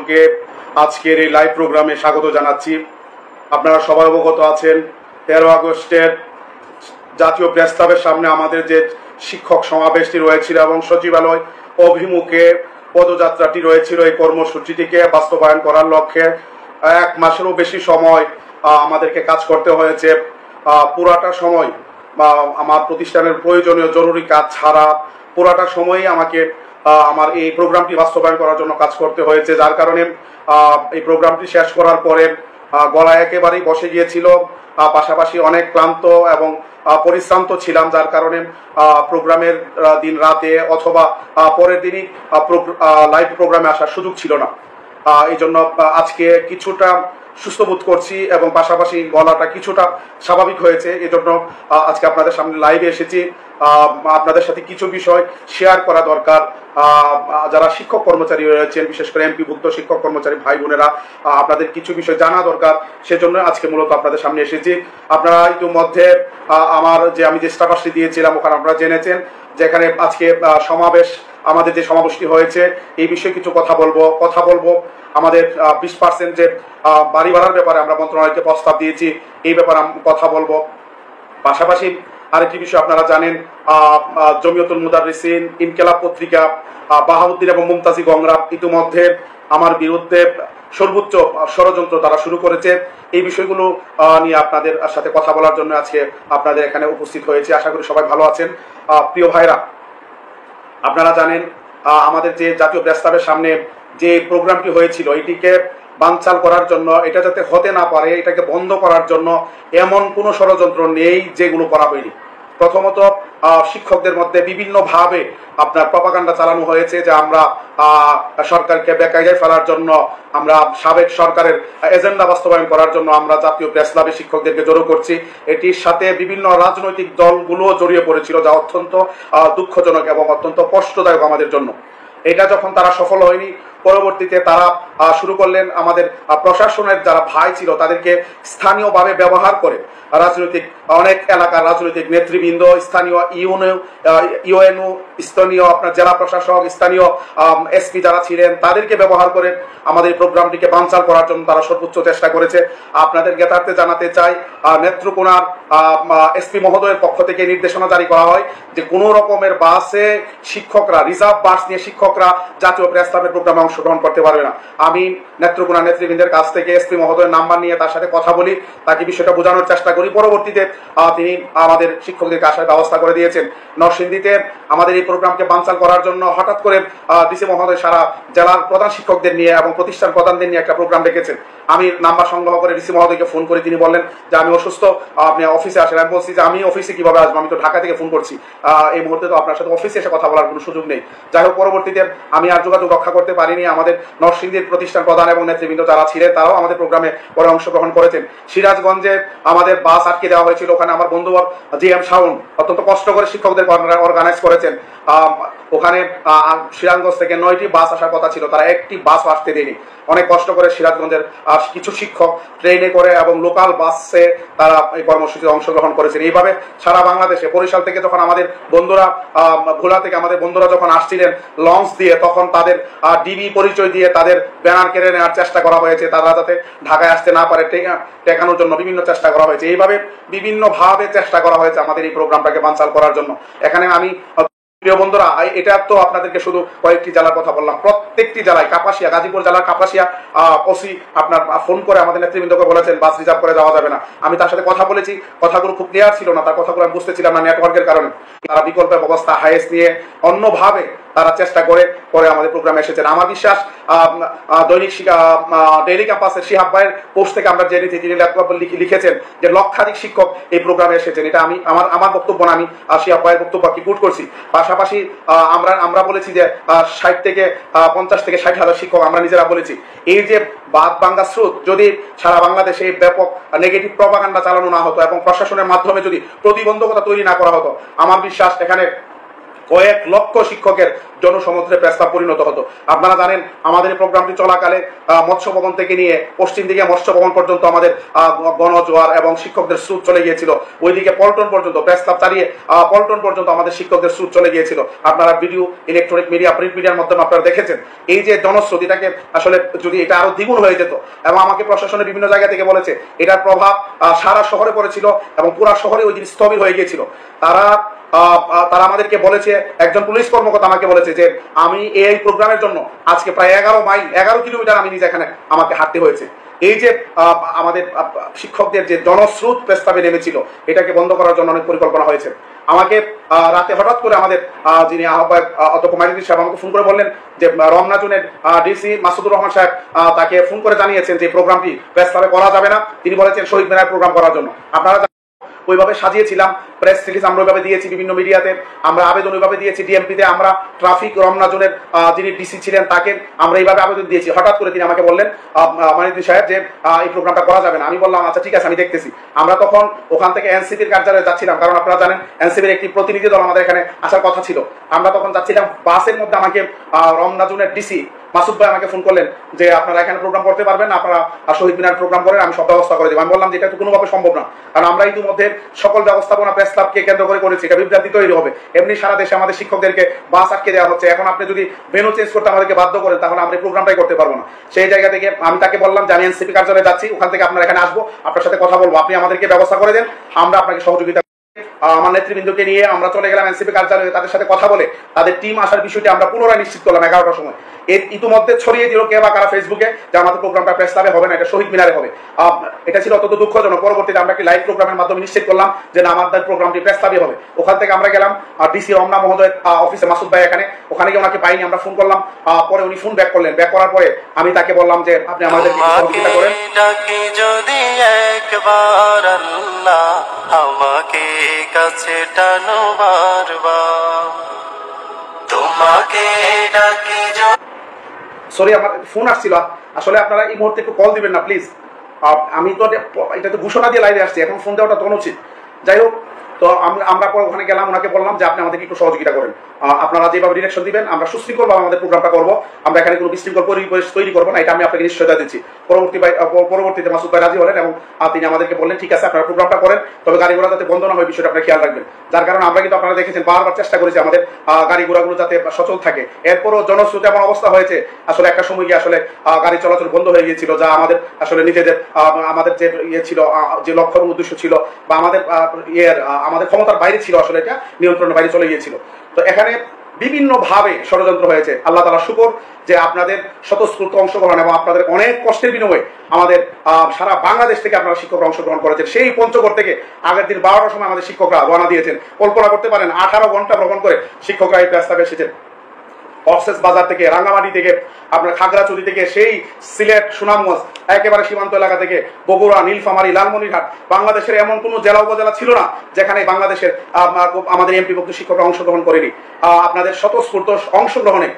সকলকে আজকের এই লাইভ প্রোগ্রামে স্বাগত জানাচ্ছি। আপনারা সবাই অবগত আছেন 13 আগস্টের জাতীয় প্রেস ক্লাবের সামনে আমাদের যে শিক্ষক সমাবেশটি রয়েছিল এবং সচিবালয় অভিমুখে পদযাত্রাটি রয়েছিল, এই কর্মসূচিটিকে বাস্তবায়ন করার লক্ষ্যে 1 মাসেরও বেশি সময় আমাদেরকে কাজ করতে হয়েছে। পুরাটা সময় আমার প্রতিষ্ঠানের প্রয়োজনীয় জরুরি কাজ ছাড়া পুরাটা সময়ই আমাকে আমার এই প্রোগ্রামটি বাস্তবায়ন করার জন্য কাজ করতে হয়েছে, যার কারণে এই প্রোগ্রামটি শেষ করার পরে গলা একেবারেই বসে গিয়েছিল, পাশাপাশি অনেক ক্লান্ত এবং পরিশ্রান্ত ছিলাম, যার কারণে প্রোগ্রামের দিন রাতে অথবা পরের দিনই লাইভ প্রোগ্রামে আসার সুযোগ ছিল না। এই জন্য আজকে কিছুটা সুস্থ বোধ করছি এবং পাশাপাশি গলাটা কিছুটা স্বাভাবিক হয়েছে। এই জন্য আজকে আপনাদের সামনে লাইভে এসেছি। আপনাদের সাথে কিছু বিষয় শেয়ার করা দরকার। যারা শিক্ষক কর্মচারী রয়েছেন, বিশেষ করে এমপিভুক্ত শিক্ষক কর্মচারী ভাই বোনেরা, আপনাদের কিছু বিষয় জানা দরকার, সেজন্য আজকে মূলত আপনাদের সামনে এসেছি। আপনারা ইতিমধ্যে আমি যে স্ট্যাটাসটি দিয়েছিলাম ওখানে আপনারা জেনেছেন, যেখানে আজকে সমাবেশ, আমাদের যে সমাবেশটি হয়েছে এই বিষয়ে কিছু কথা বলবো। আমাদের 20% যে বাড়ি ভাড়ার ব্যাপারে আমরা মন্ত্রণালয়কে প্রস্তাব দিয়েছি, এই ব্যাপারে কথা বলবো। পাশাপাশি আরেকটি বিষয় আপনারা জানেন, জমিয়তুল মুদাররিসিন, ইনকিলাব পত্রিকা, বাহাউদ্দিন এবং মুমতাজি গংরা ইতিমধ্যে আমার বিরুদ্ধে সর্বোচ্চ ষড়যন্ত্র তারা শুরু করেছে। এই বিষয়গুলো নিয়ে আপনাদের সাথে কথা বলার জন্য আজকে আপনাদের এখানে উপস্থিত হয়েছে। আশা করি সবাই ভালো আছেন। প্রিয় ভাইরা, আপনারা জানেন আমাদের যে জাতীয় প্রেস ক্লাবের সামনে যে প্রোগ্রামটি হয়েছিল, এটিকে বানচাল করার জন্য, এটা যাতে হতে না পারে, এটাকে বন্ধ করার জন্য এমন কোনো ষড়যন্ত্র নেই যেগুলো করা হয়নি। প্রথমত শিক্ষকদের মধ্যে বিভিন্নভাবে আপনার প্রপাগান্ডা চালানো হয়েছে যে আমরা সরকারকে বেকায়দায় ফেলার জন্য, আমরা সাবেক সরকারের এজেন্ডা বাস্তবায়ন করার জন্য আমরা জাতীয় প্রেস ক্লাবে শিক্ষকদেরকে জড়ো করছি। এটির সাথে বিভিন্ন রাজনৈতিক দলগুলোও জড়িয়ে পড়েছিল, যা অত্যন্ত দুঃখজনক এবং অত্যন্ত কষ্টদায়ক আমাদের জন্য। এটা যখন তারা সফল হয়নি, পরবর্তীতে তারা শুরু করলেন আমাদের প্রশাসনের যারা ভাই ছিল তাদেরকে স্থানীয়ভাবে ব্যবহার করে রাজনৈতিক অনেক এলাকার রাজনৈতিক নেতৃবৃন্দ, স্থানীয় ইউএনও, স্থানীয় আপনার জেলা প্রশাসক, স্থানীয় এসপি যারা ছিলেন তাদেরকে ব্যবহার করে আমাদের প্রোগ্রামটিকে বানচাল করার জন্য তারা সর্বোচ্চ চেষ্টা করেছে। আপনাদের জ্ঞাতার্থে জানাতে চাই, নেত্রকোনার এসপি মহোদয়ের পক্ষ থেকে নির্দেশনা জারি করা হয় যে কোনো রকমের বাসে শিক্ষকরা, রিজার্ভ বাস নিয়ে শিক্ষকরা জাতীয় প্রেস ক্লাবের প্রোগ্রামে অংশগ্রহণ করতে পারবে না। আমি নেত্রকোনা নেতৃবৃন্দের কাছ থেকে এসপি মহোদয়ের নাম্বার নিয়ে তার সাথে কথা বলি, তাকে বিষয়টা বোঝানোর চেষ্টা করি। পরবর্তীতে তিনি আমাদের শিক্ষকদেরকে আসার ব্যবস্থা করে দিয়েছেন। নরসিংদীতে আমাদের এই প্রোগ্রামকে বানচাল করার জন্য হঠাৎ করে ডিসি মহোদয় সারা জেলার প্রধান শিক্ষকদের নিয়ে এবং প্রতিষ্ঠান প্রধানদের নিয়ে একটা প্রোগ্রাম রেখেছেন। আমি নাম্বার সংগ্রহ করে ডিসি মহোদয়কে ফোন করে তিনি বললেন যে আমি অসুস্থ, আপনি অফিসে আসেন। আমি বলছি যে আমি অফিসে কিভাবে আসবো, আমি তো ঢাকা থেকে ফোন করছি, এই মুহূর্তে তো আপনার সাথে অফিসে এসে কথা বলার কোনো সুযোগ নেই। যাই হোক, পরবর্তীতে আমি আর যোগাযোগ রক্ষা করতে পারিনি। আমাদের নরসিংদীর প্রতিষ্ঠান প্রধান এবং নেতৃবৃন্দ যারা ছিলেন তারাও আমাদের প্রোগ্রামে পরে অংশগ্রহণ করেছেন। সিরাজগঞ্জে আমাদের বাস আটকে দেওয়া হয়েছিল, ওখানে আমার বন্ধু জিএম শাওন অত্যন্ত কষ্ট করে শিক্ষকদের অর্গানাইজ করেছেন। ওখানে সিরাজগঞ্জ থেকে 9টি বাস আসার কথা ছিল, তারা একটি বাসও আসতে দেয়নি। অনেক কষ্ট করে সিরাজগঞ্জের কিছু শিক্ষক ট্রেনে করে এবং লোকাল বাসে তারা এই কর্মসূচিতে অংশগ্রহণ করেছেন। এইভাবে সারা বাংলাদেশে, বরিশাল থেকে যখন আমাদের বন্ধুরা, ভোলা থেকে আমাদের বন্ধুরা যখন আসছিলেন লঞ্চ দিয়ে, তখন তাদের ডিবি পরিচয় দিয়ে তাদের ব্যানার কেড়ে নেওয়ার চেষ্টা করা হয়েছে, তারা যাতে ঢাকায় আসতে না পারে টেকানোর জন্য বিভিন্ন চেষ্টা করা হয়েছে। এইভাবে বিভিন্নভাবে চেষ্টা করা হয়েছে আমাদের এই প্রোগ্রামটাকে বানচাল করার জন্য। এখানে আমি, প্রিয় বন্ধুরা, এটা তো আপনাদেরকে শুধু কয়েকটি জেলার কথা বললাম, প্রত্যেকটি জেলায়, কাপাসিয়া, গাজীপুর জেলার কাপাসিয়া ওসি আপনার ফোন করে আমাদের নেতৃবৃন্দকে বলেছেন বাস রিজার্ভ করে যাওয়া যাবে না। আমি তার সাথে কথা বলেছি, কথাগুলো খুব ক্লিয়ার ছিল না, তার কথাগুলো আমি বুঝতেছিলাম না নেটওয়ার্কের কারণে। তারা বিকল্প ব্যবস্থা হাইস নিয়ে অন্যভাবে তারা চেষ্টা করে পরে আমাদের প্রোগ্রামে এসেছেন। আমার বিশ্বাস ডেইলি ক্যাম্পাসের শিহাব ভাইয়ের পোস্ট থেকে আমরা জেনেছি, তিনি লিখেছেন যে লক্ষাধিক শিক্ষক এই প্রোগ্রামে এসেছেন। এটা আমি আমার বক্তব্য না, আমি শিহাব ভাইয়ের বক্তব্য কি কোট করছি। পাশাপাশি আমরা বলেছি যে 50 থেকে 60,000 শিক্ষক আমরা নিজেরা বলেছি। এই যে বাদ বাংলা স্রোত, যদি সারা বাংলাদেশে ব্যাপক নেগেটিভ প্রপাগান্ডা চালানো না হতো এবং প্রশাসনের মাধ্যমে যদি প্রতিবন্ধকতা তৈরি না করা হতো, আমার বিশ্বাস এখানে কয়েক লক্ষ শিক্ষকের জনসমুদ্রে প্রস্তাব পরিণত হতো। আপনারা জানেন আমাদের এই প্রোগ্রামটি চলাকালে মৎস্য ভবন থেকে নিয়ে পশ্চিম দিকে মৎস্য ভবন পর্যন্ত আমাদের গণজোয়ার এবং শিক্ষকদের স্রোত চলে গিয়েছিল, ওইদিকে পল্টন পর্যন্ত প্রস্তাব চালিয়ে পল্টন পর্যন্ত আমাদের শিক্ষকদের স্রোত চলে গিয়েছিল। আপনারা ভিডিও, ইলেকট্রনিক মিডিয়া, প্রিন্ট মিডিয়ার মাধ্যমে আপনারা দেখেছেন। এই যে জনস্রোত, এটাকে আসলে যদি এটা আরো দ্বিগুণ হয়ে যেত, এবং আমাকে প্রশাসনের বিভিন্ন জায়গা থেকে বলেছে এটার প্রভাব সারা শহরে পড়েছিল এবং পুরা শহরে ওই দিন স্থবির হয়ে গিয়েছিল। তারা আমাদেরকে বলেছে, একজন পুলিশ কর্মকর্তা আমাকে বলেছে যে আমি এই প্রোগ্রামের জন্য আজকে প্রায় 11 কিলোমিটার আমি নিজে এখানে আমাকে হাঁটতে হয়েছে। এই যে আমাদের শিক্ষকদের যে জনস্রোত প্রস্তাবে নেমেছিল, এটাকে বন্ধ করার জন্য অনেক পরিকল্পনা হয়েছে। আমাকে রাতে হঠাৎ করে আমাদের যিনি আহ্বায়ক অধ্যক্ষ মাইনুদ্দিন সাহেব আমাকে ফোন করে বললেন যে রমনা জোনের ডিসি মাসুদুর রহমান সাহেব তাকে ফোন করে জানিয়েছেন যে প্রোগ্রামটি প্রস্তাবে করা যাবে না। তিনি বলেছেন শহীদ মিনার প্রোগ্রাম করার জন্য। আপনারা ওইভাবে সাজিয়েছিলাম, প্রেস রিলিজ আমরা ওইভাবে দিয়েছি, বিভিন্ন মিডিয়াতে আমরা আবেদন ওইভাবে দিয়েছি, ডিএমপিতে আমরা ট্রাফিক রমনা জোনের যিনি ডিসি ছিলেন তাকে আমরা এইভাবে আবেদন দিয়েছি। হঠাৎ করে তিনি আমাকে বললেন মাইনুদ্দিন সাহেব যে এই প্রোগ্রামটা করা যাবে না। আমি বললাম আচ্ছা ঠিক আছে, আমি দেখতেছি। আমরা তখন ওখান থেকে এনসিপির কার্যালয়ে যাচ্ছিলাম, কারণ আপনারা জানেন এনসিপির একটি প্রতিনিধি দল আমাদের এখানে আসার কথা ছিল। আমরা তখন যাচ্ছিলাম, বাসের মধ্যে আমাকে রমনা জোনের ডিসি মাসুদ ভাই আমাকে ফোন করলেন যে আপনারা এখানে প্রোগ্রাম করতে পারবেন না, আপনারা শহীদ মিনার প্রোগ্রাম করেন, আমি সব ব্যবস্থা করে দেবো। আমি বললাম যে এটা তো কোনোভাবে সম্ভব না, কারণ আমরা ইতিমধ্যে সকল ব্যবস্থাপনা প্রেস ক্লাবকে কেন্দ্র করে করেছি, এটা বিভ্রান্তি তৈরি হবে। এমনি সারা দেশে আমাদের শিক্ষকদেরকে বাস আটকে দেওয়া হচ্ছে, এখন আপনি যদি ভেন্যু চেঞ্জ করতে আমাদেরকে বাধ্য করেন তাহলে আমরা এই প্রোগ্রামটাই করতে পারবো না। সেই জায়গা থেকে আমি তাকে বললাম যে আমি এনসিপি কার্যালয়ে যাচ্ছি, ওখান থেকে আপনারা এখানে আসবো, আপনার সাথে কথা বলবো, আপনি আমাদেরকে ব্যবস্থা করে দেন, আমরা আপনাকে সহযোগিতা। আমার নেতৃবৃন্দকে নিয়ে আমরা চলে গেলাম এনসিপি কার্যালয়ে, তাদের সাথে কথা বলে তাদের টিম আসার বিষয়টি আমরা পুনরায় নিশ্চিত করলাম 11টার সময়। ইতিমধ্যে ছড়িয়ে দিল কে বা কারা ফেসবুকে যে আমাদের প্রোগ্রামটা প্রেস ক্লাবে হবে না, এটা শহীদ মিনারে হবে। এটা ছিল অত্যন্ত দুঃখজনক। পরবর্তীতে আমরা একটি লাইভ প্রোগ্রামের মাধ্যমে নিশ্চিত করলাম যে না, আমাদের প্রোগ্রামটি প্রেস ক্লাবে হবে। ওখান থেকে আমরা গেলাম ডিসি রমনা মহোদয় অফিসে, মাসুদ ভাই এখানে, ওখানে গিয়ে ওনাকে পাইনি, আমরা ফোন করলাম, পরে উনি ফোন ব্যাক করলেন। ব্যাক করার পরে আমি তাকে বললাম যে আপনি আমাদেরকে সহযোগিতা করেন। যদি একবার আল্লাহ আমাকে কাছে টানো বারবার, তোমাকে ডাকি। সরি, আমার ফোন আসছিল আসলে, আপনারা এই মুহূর্তে একটু কল দিবেন না প্লিজ। আমি তো এটা তো ঘোষণা দিয়ে লাইভে আসছি, এখন ফোন দেওয়াটা তখন উচিত। যাই হোক, তো আমরা পরে ওখানে গেলাম, ওনাকে বললাম যে আপনি আমাদেরকে একটু সহযোগিতা করেন, আপনারা যেভাবে ডিরেকশন দিবেন আমরা সুশৃঙ্খলভাবে আমাদের প্রোগ্রামটা করবো, আমরা এখানে কোনো বিশৃঙ্খল পরিবেশ তৈরি করবো না, এটা আমি আপনাকে নিশ্চয়তা দিচ্ছি। পরবর্তীতে মাসুদ ভাই রাজি হলেন এবং তিনি আমাদেরকে বললেন ঠিক আছে আপনারা প্রোগ্রামটা করেন, তবে গাড়ি ঘোড়া যাতে বন্ধ না হয় বিষয়টা আপনারা খেয়াল রাখবেন। যার কারণে আমরা কিন্তু আপনারা দেখেছেন বারবার চেষ্টা করেছি আমাদের গাড়ি ঘোড়াগুলো যাতে সচল থাকে। এরপরও জনস্রোত এমন অবস্থা হয়েছে আসলে একটা সময় গিয়ে আসলে গাড়ি চলাচল বন্ধ হয়ে গিয়েছিল, যা আমাদের আসলে নিজেদের আমাদের যে ইয়ে ছিল, যে লক্ষ্য এবং উদ্দেশ্য ছিল বা আমাদের ক্ষমতার বাইরে ছিল, আসলে এটা নিয়ন্ত্রণের বাইরে চলে গিয়েছিল। তো এখানে বিভিন্নভাবে ষড়যন্ত্র হয়েছে। আল্লাহ তাআলা শুকর যে আপনাদের স্বতঃস্ফূর্ত অংশগ্রহণ এবং আপনাদের অনেক কষ্টের বিনিময়ে আমাদের সারা বাংলাদেশ থেকে আপনারা শিক্ষকরা অংশগ্রহণ করেছেন। সেই পঞ্চগড় থেকে আগের দিন 12টার সময় আমাদের শিক্ষকরা রওনা দিয়েছেন। কল্পনা করতে পারেন 18 ঘন্টা ভ্রমণ করে শিক্ষকরা এই প্রস্তাবে এসেছেন। কক্সেস বাজার থেকে, রাঙ্গামাটি থেকে, আপনার খাগড়াছড়ি থেকে, সেই সিলেট, সুনামগঞ্জ, একেবারে সীমান্ত এলাকা থেকে বগুড়া, নীলফামারী, লালমনিরহাট, বাংলাদেশের এমন কোনো জেলা উপজেলা ছিল না যেখানে বাংলাদেশের আমাদের এমপিভুক্ত শিক্ষকরা অংশগ্রহণ করেনি। আপনাদের স্বতঃস্ফূর্ত অংশগ্রহণে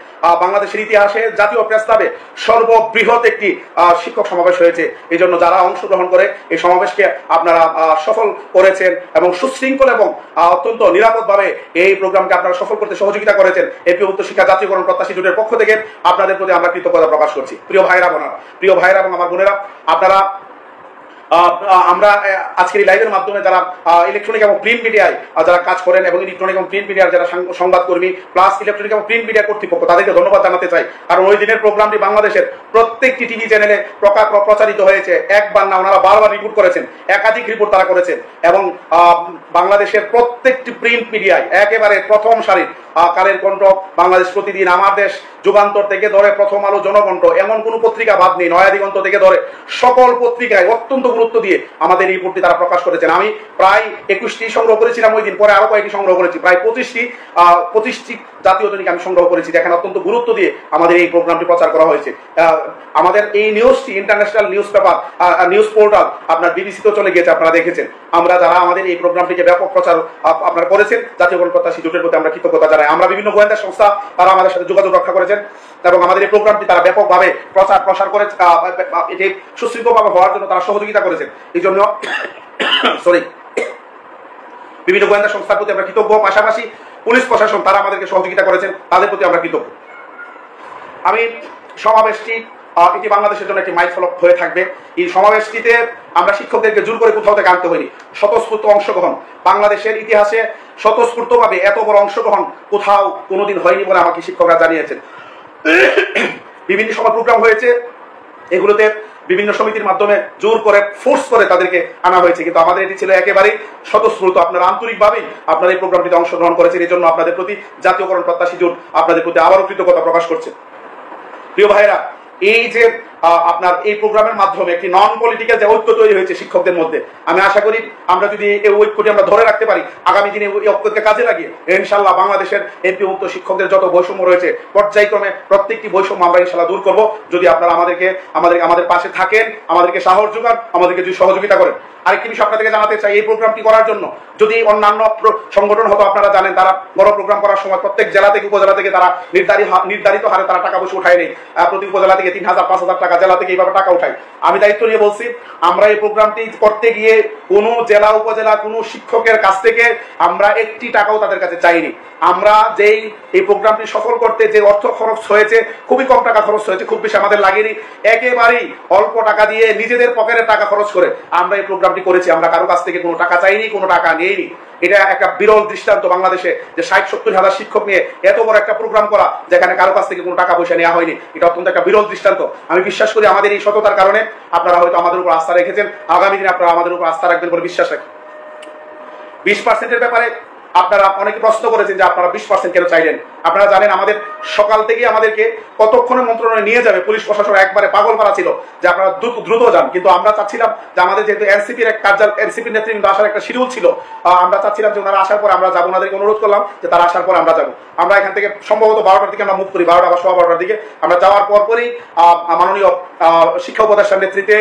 বাংলাদেশের ইতিহাসে জাতীয় প্রস্তাবে সর্ববৃহৎ একটি শিক্ষক সমাবেশ হয়েছে। এই জন্য যারা অংশগ্রহণ করে এই সমাবেশকে আপনারা সফল করেছেন এবং সুশৃঙ্খল এবং অত্যন্ত নিরাপদভাবে এই প্রোগ্রামকে আপনারা সফল করতে সহযোগিতা করেছেন। এমপিভুক্ত শিক্ষা জাতীয়করণ প্রত্যাশী জোটের পক্ষ থেকে আপনাদের প্রতি আমরা কৃতজ্ঞতা প্রকাশ করছি। প্রিয় ভাইরা এবং আমার বোনেরা, আপনারা আমরা আজকের এই লাইভের মাধ্যমে যারা ইলেকট্রনিক এবং প্রিন্ট মিডিয়ায় যারা কাজ করেন এবং ইলেকট্রনিক এবং প্রিন্ট মিডিয়ার যারা সংবাদকর্মী প্লাস ইলেকট্রনিক এবং প্রিন্ট মিডিয়া কর্তৃপক্ষ, তাদেরকে ধন্যবাদ জানাতে চাই। কারণ ওই দিনের প্রোগ্রামটি বাংলাদেশের প্রত্যেকটি টিভি চ্যানেলে প্রচারিত হয়েছে। একবার না, ওনারা বারবার রিপোর্ট করেছেন, একাধিক রিপোর্ট তারা করেছেন এবং বাংলাদেশের প্রত্যেকটি প্রিন্ট মিডিয়ায় একেবারে প্রথম সারির কালের কণ্ঠ, বাংলাদেশ প্রতিদিন, আমার দেশ, যুগান্তর থেকে ধরে প্রথম আলো, জনকণ্ঠ, এমন কোন পত্রিকা বাদ নেই, নয়া দিগন্ত থেকে ধরে সকল পত্রিকায় অত্যন্ত গুরুত্ব দিয়ে আমাদের এই রিপোর্টটি তারা প্রকাশ করেছেন। আমি প্রায় 21টি সংগ্রহ করেছিলাম ওই দিন, পরে আরো কয়েকটি সংগ্রহ করেছি, প্রায় 25টি জাতীয় দৈনিক আমি সংগ্রহ করেছি, যেখানে অত্যন্ত গুরুত্ব দিয়ে আমাদের এই প্রোগ্রামটি প্রচার করা হয়েছে। আমাদের এই নিউজটি international news paper, news portal আপনার বিবিসিতেও চলে গিয়েছে, আপনারা দেখেছেন। আমরা যারা আমাদের এই প্রোগ্রামটিকে ব্যাপক প্রচার আপনারা করেছেন, জাতীয়করণ প্রত্যাশী জোটের প্রতি আমরা কৃতজ্ঞতা জানাই। আমরা বিভিন্ন গোয়েন্দা সংস্থা তারা আমাদের সাথে যোগাযোগ রক্ষা করেছেন এবং আমাদের এই প্রোগ্রামটি তারা ব্যাপকভাবে প্রসার করে এটি সুশৃঙ্খলভাবে হওয়ার জন্য তারা সহযোগিতা করেছেন। এই জন্য বিভিন্ন গোয়েন্দা সংস্থার প্রতি আমরা কৃতজ্ঞ। পাশাপাশি পুলিশ প্রশাসন তারা আমাদেরকে সহযোগিতা করেছেন, তাদের প্রতি আমরা কৃতজ্ঞ। আমি সমাবেশটি এটি বাংলাদেশের জন্য একটি মাইলফলক হয়ে থাকবে। এই সমাবেশটিতে আমরা শিক্ষকদেরকে জোর করে কোথাও থেকে আনতে হয়নি, স্বতঃস্ফূর্ত অংশগ্রহণ। বাংলাদেশের ইতিহাসে স্বতঃস্ফূর্তভাবে এত বড় অংশগ্রহণ কোথাও কোনোদিন হয়নি বলে আমাকে শিক্ষকরা জানিয়েছেন। বিভিন্ন সময় প্রোগ্রাম হয়েছে, এগুলোতে বিভিন্ন সমিতির মাধ্যমে জোর করে ফোর্স করে তাদেরকে আনা হয়েছে, কিন্তু আমাদের এটি ছিল একেবারেই স্বতঃস্ফূর্ত। আপনারা আন্তরিকভাবেই আপনারা এই প্রোগ্রামটিতে অংশগ্রহণ করেছেন, এই জন্য আপনাদের প্রতি জাতীয়করণ প্রত্যাশী জোট আপনাদের প্রতি আবারও কৃতজ্ঞতা প্রকাশ করছে। প্রিয় ভাইয়েরা, এই যে আপনার এই প্রোগ্রামের মাধ্যমে একটি নন পলিটিক্যাল যে ঐক্য তৈরি হয়েছে শিক্ষকদের মধ্যে, আমি আশা করি আমরা যদি এই ঐক্যটি আমরা ধরে রাখতে পারি, আগামী দিনে এই ঐক্যকে কাজে লাগিয়ে ইনশাল্লাহ বাংলাদেশের এমপি মুক্ত শিক্ষকদের যত বৈষম্য রয়েছে পর্যায়ক্রমে প্রত্যেকটি বৈষম্য আমরা ইনশাল্লাহ দূর করব, যদি আপনারা আমাদের পাশে থাকেন, আমাদেরকে সাহস যোগান, আমাদেরকে যদি সহযোগিতা করেন। আরেকটি বিষয় আপনাদেরকে জানাতে চাই, এই প্রোগ্রামটি করার জন্য যদি অন্যান্য সংগঠন হতো, আপনারা জানেন তারা বড় প্রোগ্রাম করার সময় প্রত্যেক জেলা থেকে উপজেলা থেকে তারা নির্ধারিত হারে তারা টাকা পয়সা উঠায় নেই, প্রতি উপজেলা থেকে 3,000 5,000 টাকা, জেলা থেকে এইভাবে টাকা উঠায়। আমি দায়িত্ব নিয়ে বলছি, আমরা এই প্রোগ্রামটি করতে গিয়ে কোনো জেলা উপজেলা কোনো শিক্ষকের কাছ থেকে আমরা একটি টাকাও তাদের কাছে চাইনি। আমরা যেই এই প্রোগ্রামটি সফল করতে যে অর্থ খরচ হয়েছে, খুবই কম টাকা খরচ হয়েছে, খুব বেশি আমাদের লাগেনি, একেবারেই অল্প টাকা দিয়ে নিজেদের পকেটের টাকা খরচ করে আমরা এই প্রোগ্রামটি করেছি। আমরা কারো কাছ থেকে কোনো টাকা চাইনি, কোনো টাকা নিইনি। এটা একটা বিরল দৃষ্টান্ত বাংলাদেশে, যে 60-70 হাজার শিক্ষক নিয়ে এত বড় একটা প্রোগ্রাম করা, যেখানে কারো কাছ থেকে কোনো টাকা পয়সা নেওয়া হয়নি। এটা অত্যন্ত একটা বিরল দৃষ্টান্ত। আমি বিশ্বাস করি আমাদের এই সততার কারণে আপনারা হয়তো আমাদের উপর আস্থা রেখেছেন, আগামী দিনে আপনারা আমাদের উপর আস্থা রাখবেন বলে বিশ্বাস রাখি। 20% ব্যাপারে আপনারা অনেকে প্রশ্ন করেছেন যে আপনারা 20% কেন চাইলেন। আপনারা জানেন আমাদের সকাল থেকেই আমাদেরকে কতক্ষণে মন্ত্রণালয়ে নিয়ে যাবে, পুলিশ প্রশাসন একবারে পাগল পারা ছিল যে আপনারা দ্রুত যান, কিন্তু আমরা চাচ্ছিলাম যে আমাদের যেহেতু এনসিপির নেতৃবৃন্দ আসার একটা শিডিউল ছিল, আমরা চাচ্ছিলাম যে ওনারা আসার পর আমরা যাবো, ওনাদেরকে অনুরোধ করলাম যে তারা আসার পর আমরা যাবো। আমরা এখান থেকে সম্ভবত 12টার দিকে আমরা মুভ করি, 12টা বা 12:15টার দিকে। আমরা যাওয়ার পরপরই মাননীয় শিক্ষা উপদেষ্টার নেতৃত্বে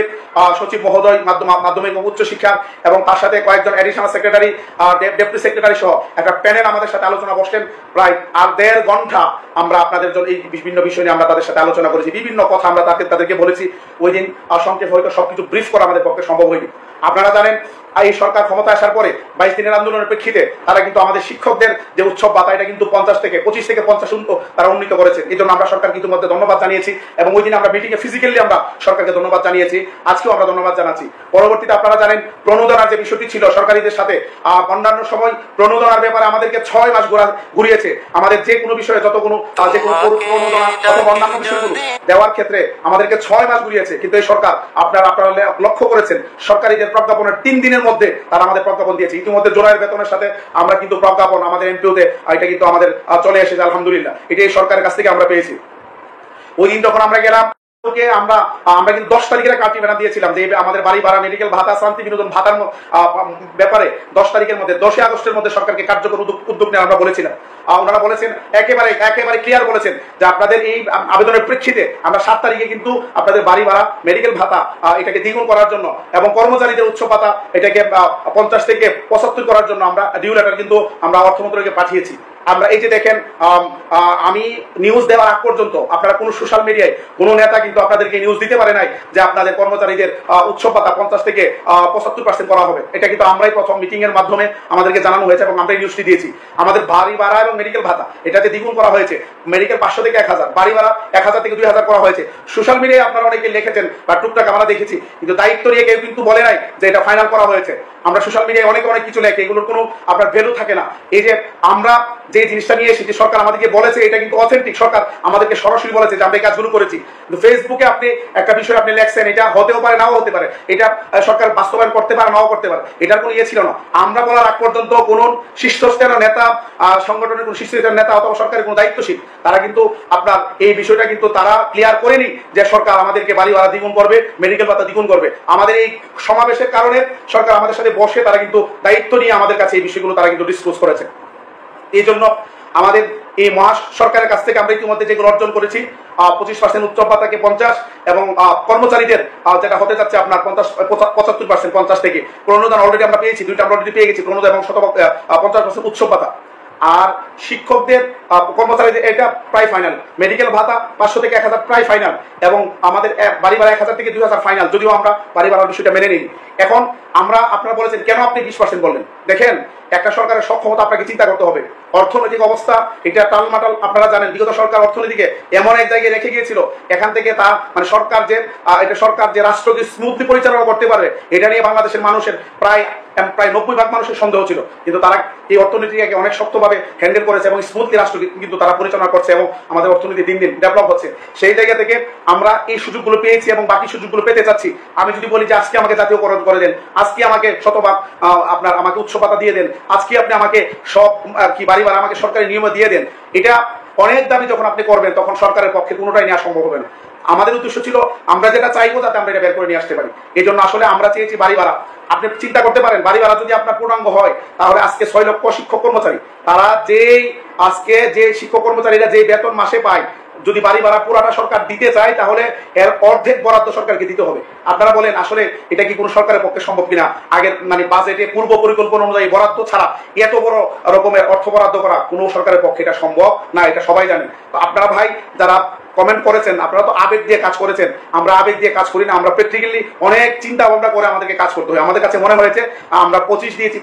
সচিব মহোদয় মাধ্যমিক এবং উচ্চ শিক্ষা এবং তার সাথে কয়েকজন অ্যাডিশনাল সেক্রেটারি, ডেপুটি সেক্রেটারি সহ একটা প্যানেল আমাদের সাথে আলোচনা বসলেন। প্রায় 1.5 ঘন্টা আমরা আপনাদের জন্য এই বিভিন্ন বিষয় নিয়ে আমরা তাদের সাথে আলোচনা করেছি, বিভিন্ন কথা আমরা তাদেরকে বলেছি। ওই দিন সংক্ষেপে হয়তো সবকিছু ব্রিফ করা আমাদের পক্ষে সম্ভব হয়নি। আপনারা জানেন এই সরকার ক্ষমতা আসার পরে 22 দিনের আন্দোলনের প্রেক্ষিতে তারা কিন্তু আমাদের শিক্ষকদের যে উৎসব ভাতা, এটা কিন্তু 25 থেকে 50 তারা উন্নীত করেছেন। এই জন্য আমরা সরকারকে ইতিমধ্যে ধন্যবাদ জানিয়েছি এবং ওই দিন আমরা মিটিংয়ে ফিজিক্যালি আমরা সরকারকে ধন্যবাদ জানিয়েছি, আজকেও আমরা ধন্যবাদ জানাচ্ছি। পরবর্তীতে আপনারা জানেন প্রণোদনার যে বিষয়টি ছিল সরকারিদের সাথে, অন্যান্য সময় প্রণোদনার ব্যাপারে আমাদেরকে 6 মাস ঘুরিয়েছে। আমাদের যে কোনো বিষয়ে যে কোনো প্রণোদনা অথবা অন্যান্য বিষয়গুলো দেওয়ার ক্ষেত্রে আমাদেরকে 6 মাস ঘুরিয়েছে, কিন্তু এই সরকার আপনারা লক্ষ্য করেছেন সরকারিদের প্রজ্ঞাপনের 3 দিনের মধ্যে তারা আমাদের প্রজ্ঞাপন দিয়েছে। ইতিমধ্যে জোড়ায়ের বেতনের সাথে আমরা কিন্তু প্রজ্ঞাপন আমাদের এমপিওতে এটা কিন্তু আমাদের চলে এসেছে, আলহামদুলিল্লাহ। এটা এই সরকারের কাছ থেকে আমরা পেয়েছি। ওই দিন যখন আমরা গেলাম, আমরা কিন্তু 10 তারিখের কার্টি বানা দিয়েছিলাম যে আমাদের বাড়ি ভাড়া, মেডিকেল ভাতা, শান্তি বিনোদন ভাতার ব্যাপারে 10 তারিখের মধ্যে, 10 আগস্টের মধ্যে সরকারকে কার্যকর উদ্যোগ নিয়ে আমরা বলেছিলাম। ওনারা বলেছেন একেবারে ক্লিয়ার বলেছেন যে আপনাদের এই আবেদনের প্রেক্ষিতে আমরা 7 তারিখে কিন্তু আপনাদের বাড়ি ভাড়া, মেডিকেল ভাতা এটাকে দ্বিগুণ করার জন্য এবং কর্মচারীদের উৎসব ভাতা এটাকে 50 থেকে 75 করার জন্য আমরা ডিউ লেটার কিন্তু আমরা অর্থ মন্ত্রণালয়কে পাঠিয়েছি। আমরা এই যে দেখেন, আমি নিউজ দেওয়ার আগ পর্যন্ত আপনারা কোনো সোশ্যাল মিডিয়ায় কোনো নেতা কিন্তু আপনাদেরকে নিউজ দিতে পারে নাই যে আপনাদের কর্মচারীদের উৎসব ভাতা 50 থেকে 75% করা হবে। এটা কিন্তু আমরাই প্রথম মিটিং এর মাধ্যমে আমাদেরকে জানানো হয়েছে এবং আমরাই নিউজটি দিয়েছি। আমাদের বাড়ি ভাড়া এবং মেডিকেল ভাতা এটাতে দ্বিগুণ করা হয়েছে, মেডিকেল 500 থেকে 1000, বাড়ি ভাড়া 1000 থেকে 2000 করা হয়েছে। সোশ্যাল মিডিয়ায় আপনারা অনেকে লিখেছেন বা টুকটাক আমরা দেখেছি, কিন্তু দায়িত্ব নিয়ে কেউ কিন্তু বলে নাই যে এটা ফাইনাল করা হয়েছে। আমরা সোশ্যাল মিডিয়ায় অনেক কিছু লেখে, এগুলোর কোনো আপনার ভ্যালু থাকে না। এই যে আমরা যে জিনিসটা নিয়ে এসেছি, সরকার আমাদেরকে বলেছে এটা কিন্তু অথেন্টিক, সরকার আমাদেরকে সরাসরি বলেছে যে আমরা এই কাজগুলো করেছি। কিন্তু ফেসবুকে আপনি একটা বিষয় আপনি লেখছেন, এটা হতেও পারে নাও হতে পারে, এটা সরকার বাস্তবায়ন করতে পারে নাও করতে পারে, এটার কোনো ছিল না। আমরা বলার আগ পর্যন্ত কোন শীর্ষস্থানীয় নেতা, সংগঠনের কোন শীর্ষস্থানীয় নেতা অথবা সরকারের কোন দায়িত্বশীল তারা কিন্তু আপনার এই বিষয়টা কিন্তু তারা ক্লিয়ার করেনি যে সরকার আমাদেরকে বাড়ি ভাড়া দ্বিগুণ করবে, মেডিকেল ভাতা দ্বিগুণ করবে। আমাদের এই সমাবেশের কারণে সরকার আমাদের সাথে বসে তারা কিন্তু দায়িত্ব নিয়ে আমাদের কাছে এই বিষয়গুলো তারা কিন্তু ডিসক্লোজ করেছে। এই জন্য আমাদের এই সরকারের কাছ থেকে আমরা ইতিমধ্যে যেগুলো অর্জন করেছি, 25% উৎসব ভাতাকে 50 এবং কর্মচারীদের যেটা হতে যাচ্ছে আপনার 75% 50 থেকে প্রণোদনা অলরেডি আমরা পেয়েছি, 2টা আমরা অলরেডি পেয়ে গেছি, প্রণোদনা এবং 50% উৎসব ভাতা। আর শিক্ষকদের কর্মচারীদের এটা প্রায় ফাইনাল, মেডিকেল ভাতা 500 থেকে 1000 প্রায় ফাইনাল এবং আমাদের বাড়ি ভাড়া 1000 থেকে 2000 ফাইনাল, যদিও আমরা বাড়ি ভাড়ার বিষয়টা মেনে নিই। এখন আপনারা বলেছেন কেন আপনি 20% বললেন। দেখেন একটা সরকারের সক্ষমতা আপনাকে চিন্তা করতে হবে। অর্থনৈতিক অবস্থা এটা টালমাটাল, আপনারা জানেন বিগত সরকার অর্থনীতিকে এমন এক জায়গায় রেখে গিয়েছিল, এখান থেকে তা মানে সরকার যে রাষ্ট্রকে স্মুথলি পরিচালনা করতে পারবে, এটা নিয়ে বাংলাদেশের মানুষের প্রায় 90% মানুষের সন্দেহ ছিল, কিন্তু তারা এই অর্থনীতিকে অনেক শক্তভাবে হ্যান্ডেল করেছে এবং স্মুথলি রাষ্ট্র কিন্তু তারা পরিচালনা করছে এবং আমাদের অর্থনীতি দিন দিন ডেভেলপ হচ্ছে। সেই জায়গা থেকে আমরা এই সুযোগগুলো পেয়েছি এবং বাকি সুযোগগুলো পেতে চাচ্ছি। আমি যদি বলি যে আজকে আমাকে জাতীয়করণ করে দেন, আজকে আমাকে শতভাগ আপনার আমাকে উৎস পাতা দিয়ে দেন, আজকে আপনি আমাকে সব কি বাড়ি আমাকে সরকারি নিয়মে দিয়ে দেন, এটা অনেক দাবি যখন আপনি করবেন তখন সরকারের পক্ষে কোনোটাই নেওয়া সম্ভব হবে না। আমাদের উদ্দেশ্য ছিল আমরা যেটা চাইবো যাতে আমরা এটা বের করে নিয়ে আসতে পারি। এই জন্য আসলে আমরা চেয়েছি বাড়ি ভাড়া। আপনি চিন্তা করতে পারেন বাড়ি ভাড়া যদি আপনার পূর্ণাঙ্গ হয় তাহলে আজকে 6 লক্ষ শিক্ষক কর্মচারী, তারা আজকে যে শিক্ষক কর্মচারীরা যে বেতন মাসে পায়, যদি বাড়ি ভাড়া পুরাটা সরকার দিতে চায় তাহলে এর অর্ধেক বরাদ্দ সরকারকে দিতে হবে। আপনারা বলেন আসলে এটা কি কোনো সরকারের পক্ষে সম্ভব কিনা? আগের মানে বাজেটে পূর্ব পরিকল্পনা অনুযায়ী বরাদ্দ ছাড়া এত বড় রকমের অর্থ বরাদ্দ করা কোনো সরকারের পক্ষে এটা সম্ভব না, এটা সবাই জানেন। তো আপনারা ভাই যারা কমেন্ট করেছেন, আপনারা তো আবেগ দিয়ে কাজ করেছেন, আমরা আবেগ দিয়ে কাজ করি না, আমরা প্র্যাকটিক্যালি অনেক চিন্তা ভাবনা করে আমাদেরকে কাজ করতে হয়। আমাদের কাছে মনে হয়েছে আমরা 25 দিয়েছি,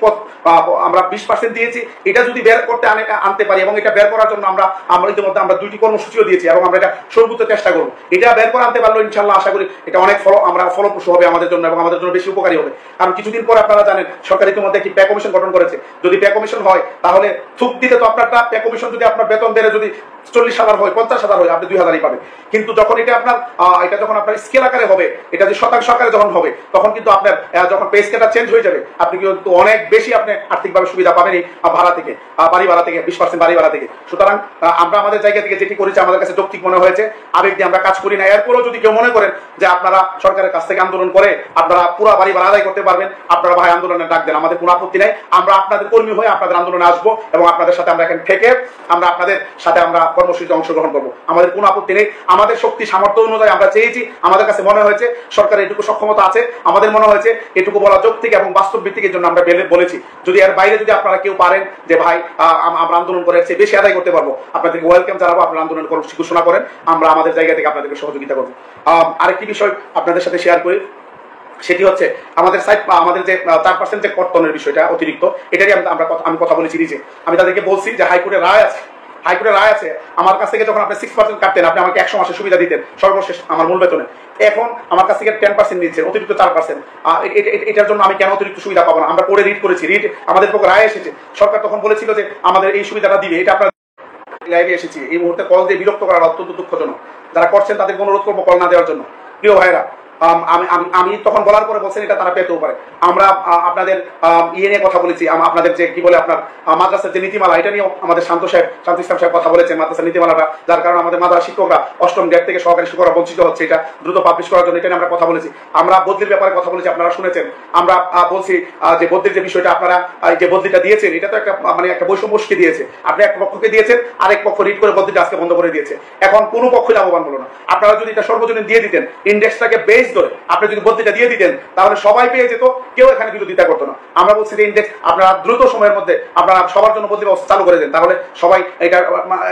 আমরা 20% দিয়েছি, এটা যদি বের করতে আনতে পারি এবং এটা বের করার জন্য আমরা ইতিমধ্যে আমরা 2টি কর্মসূচিও দিয়েছি এবং আমরা এটা সর্বোচ্চ চেষ্টা করবো। এটা বের করে আনতে পারলে ইনশাল্লাহ আশা করি এটা অনেক ফলপ্রসূ হবে আমাদের জন্য এবং আমাদের জন্য বেশি উপকারী হবে। কারণ কিছুদিন পরে আপনারা জানেন সরকার ইতিমধ্যে একটি পে কমিশন গঠন করেছে। যদি পে কমিশন হয় তাহলে থুক দিতে তো আপনারটা পে কমিশন যদি আপনার বেতন বেড়ে যদি 40,000 হয়, 50,000 হয়, আপনি 2,000-ই পাবেন। কিন্তু যখন এটা যখন আপনার স্কেল আকারে হবে, এটা যে শতাংশ আকারে যখন হবে, তখন কিন্তু আপনার যখন পে স্কেলটা চেঞ্জ হয়ে যাবে, আপনি কিন্তু অনেক বেশি আপনি আর্থিকভাবে সুবিধা পাবেনই ভাড়া থেকে, বাড়ি ভাড়া থেকে, 20% বাড়ি ভাড়া থেকে। সুতরাং আমরা আমাদের জায়গা থেকে যেটি করেছি আমাদের কাছে যৌক্তিক মনে হয়েছে, আবেগ দিয়ে আমরা কাজ করি না। এরপরেও যদি কেউ মনে করেন যে আপনারা সরকারের কাছ থেকে আন্দোলন করে আপনারা পুরো বাড়ি ভাড়া আদায় করতে পারবেন, আপনারা ভাই আন্দোলনের ডাক দেন, আমাদের কোনো আপত্তি নাই। আমরা আপনাদের কর্মী হয়ে আপনাদের আন্দোলনে আসবো এবং আপনাদের সাথে আমরা এখানে থেকে আমরা আপনাদের সাথে আমরা কর্মসূচিতে অংশগ্রহণ করবো, আমাদের কোনো আপত্তি নেই। আমাদের শক্তি সামর্থ্য অনুযায়ী আমরা চেয়েছি, আমাদের কাছে মনে হয়েছে সরকারের এটুকু সক্ষমতা আছে, আমাদের মনে হয়েছে এটুকু বলা যৌক্তিক এবং বাস্তব ভিত্তিক, জন্য আমরা বলেছি। যদি এর বাইরে যদি আপনারা কেউ পারেন যে ভাই আমরা আন্দোলন করে চেয়ে বেশি আদায় করতে পারবো, আপনাদেরকে ওয়েলকাম জানাবো, আপনারা আন্দোলন ঘোষণা করেন, আমরা আমাদের জায়গা থেকে আপনাদেরকে সহযোগিতা করবো। আরেকটি বিষয় আপনাদের সাথে শেয়ার করি, সেটি হচ্ছে আমাদের যে 4% যে কর্তনের বিষয়টা অতিরিক্ত, এটারই আমি কথা বলেছি যে আমি তাদেরকে বলছি যে হাইকোর্টের রায় আছে, আমার কাছ থেকে যখন আপনি 6% কাটতেন, আপনি আমাকে 100 মাসের সুবিধা দিতেন সর্বশেষ আমার মূল বেতনে, এখন আমার কাছ থেকে 10% নিচ্ছেন, অতিরিক্ত 4%। এটার জন্য আমি কেন অতিরিক্ত সুবিধা পাবো না? আমরা পরে রিড করেছি, আমাদের পক্ষে রায় এসেছে, সরকার তখন বলেছিল যে আমাদের এই সুবিধাটা দিবে। এটা আপনার লাইভে এসেছি, এই মুহূর্তে কল দিয়ে বিরক্ত করা অত্যন্ত দুঃখজনক। যারা করছেন তাদেরকে অনুরোধ করবো কল না দেওয়ার জন্য। প্রিয় ভাইরা, আমি তখন বলার পরে বলছেন এটা তারা পেতেও পারে। আমরা আপনাদের নিয়ে কথা বলেছি, আপনাদের যে কি বলে আপনার মাদ্রাসার যে নীতিমালা, এটা নিয়েও আমাদের শান্ত ইসলাম সাহেব কথা বলেছেন, মাদ্রাসার নীতিমালাটা যার কারণে আমাদের মাদ্রাসা শিক্ষকরা 8ম গ্রেড থেকে সহকারী শিক্ষকরা বঞ্চিত হচ্ছে, এটা দ্রুত পাবলিশ করার জন্য এটা নিয়ে আমরা কথা বলেছি। আমরা বদলির ব্যাপারে কথা বলেছি, আপনারা শুনেছেন। আমরা বলছি যে বদলির যে বিষয়টা, আপনারা যে বদলিটা দিয়েছেন এটা তো একটা বৈষম্যকে দিয়েছে, আপনি এক পক্ষকে দিয়েছেন, আরেক পক্ষ রিড করে বদলিটা আজকে বন্ধ করে দিয়েছে। এখন কোনো পক্ষ লাভবান হলো না। আপনারা যদি এটা সর্বজনীন দিয়ে দিতেন, ইন্ডেক্সটাকে বেস ধরে আপনি যদি বদলিটা দিয়ে দিতেন, তাহলে সবাই পেয়ে যেত, কেউ এখানে বিরোধিতা করতো না। আমরা বলছি যে ইন্ডেক্স আপনারা দ্রুত সময়ের মধ্যে আপনারা সবার জন্য বদলি ব্যবস্থা চালু করে দেন, তাহলে সবাই এটা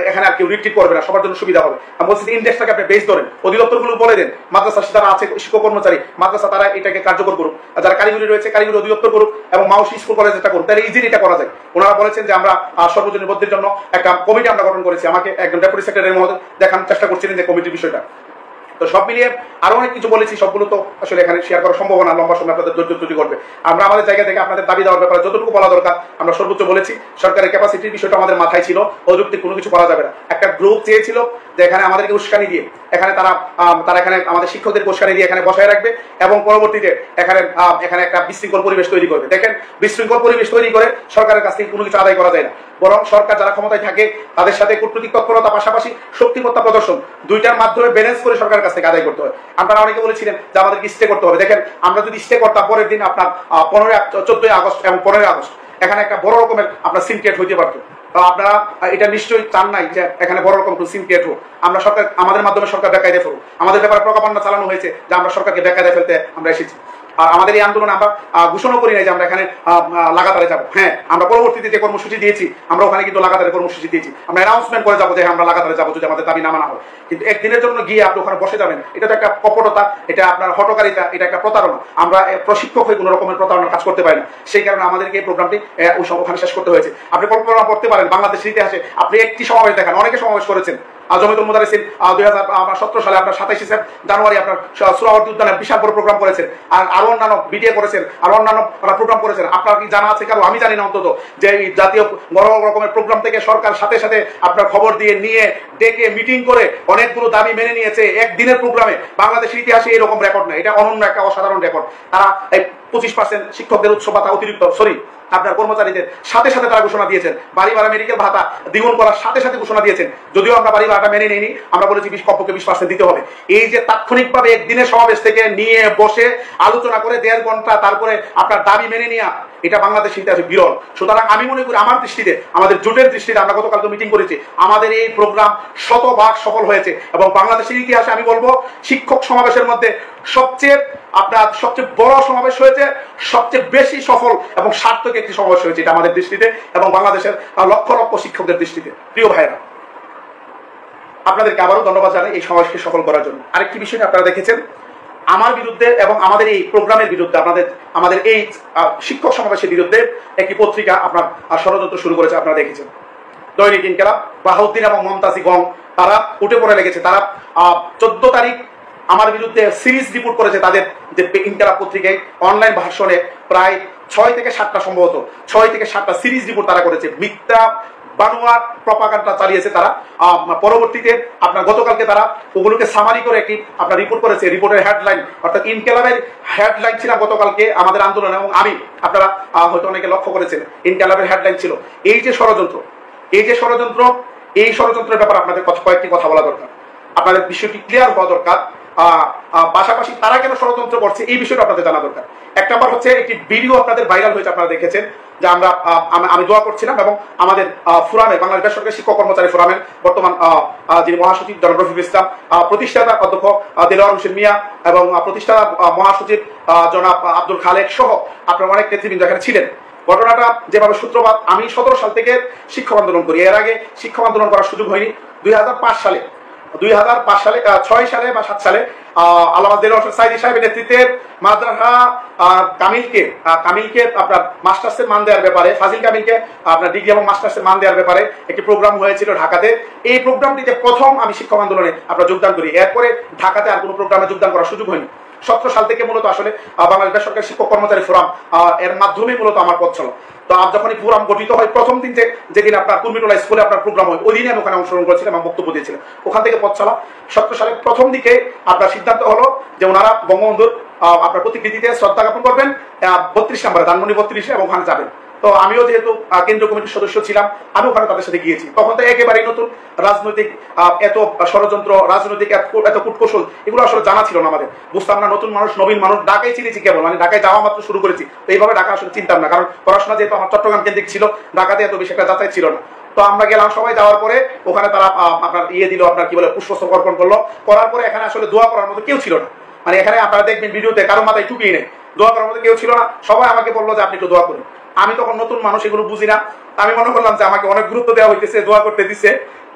এখানে আর কেউ রিট্রিট করবে না, সবার জন্য সুবিধা হবে। আমি বলছি যে ইন্ডেক্সটাকে আপনি বেস ধরেন, অধিদপ্তরগুলো বলে দেন, মাদ্রাসা যারা আছে শিক্ষক কর্মচারী মাদ্রাসা তারা এটাকে কার্যকর করুক, যারা কারিগরি রয়েছে কারিগরি অধিদপ্তর করুক এবং মাউসি স্কুল কলেজ এটা করুক, তাহলে ইজিলি এটা করা যায়। ওনারা বলেছেন যে আমরা সর্বজনীন বদলির জন্য একটা কমিটি আমরা গঠন করেছি। আমাকে একজন ডেপুটি সেক্রেটারি মহোদয় দেখানোর চেষ্টা করছিলেন যে কমিটির বিষয়টা। তো সব মিলিয়ে আরো অনেক কিছু বলেছি, সবগুলো তো আসলে এখানে শেয়ার করা সম্ভব না, লম্বা সময় আপনাদের ধৈর্য ত্রুটি করবে। আমরা আমাদের জায়গা থেকে আপনাদের দাবি দেওয়ার ব্যাপারে যতটুকু বলা দরকার আমরা সর্বোচ্চ বলেছি। সরকারের ক্যাপাসিটির বিষয়টা আমাদের মাথায় ছিল, অযৌক্তিক কোনো কিছু করা যাবে না। একটা গ্রুপ চেয়েছিল যে এখানে আমাদেরকে উস্কানি দিয়ে এখানে তারা এখানে আমাদের শিক্ষকদের উস্কানি দিয়ে এখানে বসায় রাখবে এবং পরবর্তীতে এখানে একটা বিশৃঙ্খল পরিবেশ তৈরি করবে। দেখেন, বিশৃঙ্খল পরিবেশ তৈরি করে সরকারের কাছ থেকে কোনো কিছু আদায় করা যায় না, বরং সরকার যারা ক্ষমতায় থাকে তাদের সাথে কূটনৈতিক তৎপরতা পাশাপাশি শক্তিমত্তা প্রদর্শন, দুইটার মাধ্যমে ব্যালেন্স করে সরকারের কাছ থেকে আদায় করতে হয়। আপনারা অনেকে বলেছিলেন যে আমাদেরকে স্টে করতে হবে। দেখেন, আমরা যদি স্টে করতাম, পরের দিন আপনার 14ই আগস্ট এবং 15ই আগস্ট এখানে একটা বড় রকমের আপনার সিনক্রিয়েট হইতে পারতো। আপনারা এটা নিশ্চয়ই চান নাই যে এখানে বড় রকম সিনক্রিয়েট হোক। আমরা সরকার আমাদের মাধ্যমে সরকার বেকায়দায় ফেলুক, আমাদের ব্যাপারে প্রকাপান্ডা চালানো হয়েছে যে আমরা সরকারকে বেকায়দায় ফেলতে আমরা এসেছি। আর আমাদের এই আন্দোলনে আমরা ঘোষণা করি নাই যে আমরা এখানে লাগাতারে যাবো। হ্যাঁ, আমরা পরবর্তীতে যে কর্মসূচি দিয়েছি আমরা ওখানে কিন্তু লাগাতারে কর্মসূচি দিয়েছি, আমরা অ্যানাউন্সমেন্ট করে যাবো যে আমরা লাগাতারে যাবো যদি আমাদের দাবি না মানা হয়। কিন্তু একদিনের জন্য গিয়ে আপনি ওখানে বসে যাবেন, এটা তো একটা কপটতা, এটা আপনার হটকারিতা, এটা একটা প্রতারণা। আমরা প্রশিক্ষক হয়ে কোনো রকমের প্রতারণার কাজ করতে পারি না, সেই কারণে আমাদেরকে এই প্রোগ্রামটি ওখানে শেষ করতে হয়েছে। আপনি কল্পনা করতে পারেন বাংলাদেশের ইতিহাসে আপনি একটি সমাবেশ দেখেন, অনেকে সমাবেশ করেছেন। জমিয়তুল মুদারিসিন 2017 সালে আপনার 27 জানুয়ারি আপনার সুরাবর্তী উদ্যানে বিশাল বড় প্রোগ্রাম করেছেন, আর আরো অন্যান্য বিটিএ করেছেন, আর অন্যান্য প্রোগ্রাম করেছেন। আপনার কি জানা আছে কারো? আমি জানি না অন্তত, যে এই জাতীয় বড় রকমের প্রোগ্রাম থেকে সরকার সাথে সাথে আপনার খবর দিয়ে নিয়ে ডেকে মিটিং করে অনেকগুলো দাবি মেনে নিয়েছে একদিনের প্রোগ্রামে। বাংলাদেশের ইতিহাসে এরকম রেকর্ড নেই, এটা অনন্য একটা অসাধারণ রেকর্ড। তারা এই 25% শিক্ষকদের উৎস ভাতা অতিরিক্ত আপনার কর্মচারীদের সাথে সাথে তারা ঘোষণা দিয়েছেন, বাড়ি ভাড়া মেডিকেল ভাতা দ্বিগুণ করার সাথে সাথে ঘোষণা দিয়েছেন। যদিও আমরা বাড়ি ভাড়াটা মেনে নিইনি, আমরা বলেছি কমপক্ষে 20% দিতে হবে। এই যে তাৎক্ষণিকভাবে একদিনের সমাবেশ থেকে নিয়ে বসে আলোচনা করে 1.5 ঘন্টা তারপরে আপনার দাবি মেনে নেওয়া, এটা বাংলাদেশের ইতিহাসে বিরল। সুতরাং আমি মনে করি আমার দৃষ্টিতে, আমাদের জোটের দৃষ্টিতে, আমরা গতকালকে মিটিং করেছি, আমাদের এই প্রোগ্রাম শতভাগ সফল হয়েছে। এবং বাংলাদেশের ইতিহাসে আমি বলবো শিক্ষক সমাবেশের মধ্যে সবচেয়ে বড় সমাবেশ হয়েছে, সবচেয়ে বেশি সফল এবং সার্থক একটি সমাবেশ হয়েছে এটা আমাদের দৃষ্টিতে এবং বাংলাদেশের লক্ষ লক্ষ শিক্ষকদের দৃষ্টিতে। প্রিয় ভাইরা, আপনাদেরকে আবারও ধন্যবাদ জানাই এই সমাবেশকে সফল করার জন্য। আরেকটি বিষয় আপনারা দেখেছেন, আমার বিরুদ্ধে এবং আমাদের এই প্রোগ্রামের বিরুদ্ধে, আমাদের এই শিক্ষক সমাবেশের বিরুদ্ধে একটি পত্রিকা আপনার ষড়যন্ত্র শুরু করেছে, আপনারা দেখেছেন। দৈনিক ইনকিলাব, বাহাউদ্দিন এবং মমতাজি গং তারা উঠে পড়ে লেগেছে। তারা 14 তারিখ আমার বিরুদ্ধে সিরিজ রিপোর্ট করেছে তাদের যে ইনকিলাব পত্রিকায় অনলাইন ভার্সনে প্রায় 6 থেকে 7টা সম্ভবত 6 থেকে 7টা সিরিজ রিপোর্ট তারা করেছে, মিথ্যা বানোয়ার প্রপাগান্ডা চালিয়েছে তারা। পরবর্তীতে আপনার গতকালকে তারা ওগুলোকে সামারি করে একটি আপনার রিপোর্ট করেছে। রিপোর্টের হেডলাইন, অর্থাৎ ইনকিলাবের হেডলাইন ছিল গতকালকে আমাদের আন্দোলন, এবং আমি আপনারা হয়তো অনেকে লক্ষ্য করেছেন, ইনকিলাবের হেডলাইন ছিল এই যে ষড়যন্ত্র, এই ষড়যন্ত্রের ব্যাপারে আপনাদের কয়েকটি কথা বলা দরকার, আপনাদের বিষয়টি ক্লিয়ার হওয়া দরকার। পাশাপাশি তারা কেন ষড়যন্ত্র করছে এই বিষয়টা আপনাদের জানা দরকার। এক নম্বর হচ্ছে একটি ভিডিও আপনাদের ভাইরাল হয়েছে, আপনারা দেখেছেন, যে আমি দোয়া করছিলাম এবং আমাদের ফোরামে, বাংলাদেশ বেসরকারি শিক্ষক কর্মচারী ফোরামের বর্তমান যিনি মহাসচিব জনাব রফিকুল ইসলাম, প্রতিষ্ঠাতা অধ্যক্ষ দেলোয়ার হোসেন মিয়া এবং প্রতিষ্ঠাতা মহাসচিব জনাব আব্দুল খালেক সহ আপনার অনেক নেতৃবৃন্দ এখানে ছিলেন। ঘটনাটা যেভাবে সূত্রপাত, আমি 17 সাল থেকে শিক্ষক আন্দোলন করি, এর আগে শিক্ষক আন্দোলন করার সুযোগ হয়নি। 2005 সালে 6 সালে বা 7 সালে আল্লামা দেলোয়ার হোসেন সাইদি সাহেবের নেতৃত্বে মাদ্রাসা কামিলকে আপনার মাস্টার্সের মান দেওয়ার ব্যাপারে, ফাজিল কামিলকে আপনার ডিগ্রি এবং মাস্টার্সের মান দেওয়ার ব্যাপারে একটি প্রোগ্রাম হয়েছিল ঢাকাতে। এই প্রোগ্রামটিতে প্রথম আমি শিক্ষক আন্দোলনে আপনার যোগদান করি, এরপরে ঢাকাতে আর কোনো প্রোগ্রামে যোগদান করার সুযোগ হয়নি। 17 সাল থেকে মূলত আসলে বাংলাদেশ বেসরকারি শিক্ষক কর্মচারী ফোরাম এর মাধ্যমে মূলত আমার পথ চলা। তো যখন এই ফোরাম গঠিত হয়, প্রথম দিন যেদিন আপনার কুর্মিটোলা স্কুলে আপনার প্রোগ্রাম হয়, ওই দিনে আমি ওখানে অংশগ্রহণ করেছিলাম এবং বক্তব্য দিয়েছিলাম, ওখান থেকে পথ চলা। 17 সালের প্রথম দিকে আপনার সিদ্ধান্ত হলো যে ওনারা বঙ্গবন্ধুর আপনার প্রতিকৃতিতে শ্রদ্ধা জ্ঞাপন করবেন 32 নম্বরে, ধানমন্ডি 32, এবং ওখানে যাবেন। তো আমিও যেহেতু কেন্দ্রীয় কমিটির সদস্য ছিলাম, আমি ওখানে তাদের সাথে গিয়েছি। তখন তো একেবারেই নতুন রাজনৈতিক এত ষড়যন্ত্র, রাজনৈতিক এত কূটকৌশল, এগুলো আসলে জানা ছিল না আমাদের, বুঝতাম না। নতুন মানুষ, নবীন মানুষ, ঢাকায় চিনেছি কেবল, মানে ঢাকায় যাওয়া মাত্র শুরু করেছি, তো এইভাবে ঢাকা আসলে চিনতাম না, কারণ পড়াশোনা যেহেতু আমার চট্টগ্রাম কেন্দ্রিক ছিল, ঢাকাতে এত বেশি একটা যাচাই ছিল না। তো আমরা গেলাম, সবাই যাওয়ার পরে ওখানে তারা আপনার দিল, আপনার কি বলে পুষ্পস্তবক অর্পণ করলো। করার পরে এখানে আসলে দোয়া করার মতো কেউ ছিল না, মানে এখানে আপনারা দেখবেন ভিডিওতে কারো মাথায় টুপি নেই, দোয়া করার মতো কেউ ছিল না। সবাই আমাকে বললো যে আপনি একটু দোয়া করুন। আমি তখন নতুন মানুষ, এগুলো বুঝি না, আমি মনে করলাম যে আমাকে অনেক গুরুত্ব দেওয়া হইতেছে, দোয়া করতে দিচ্ছে।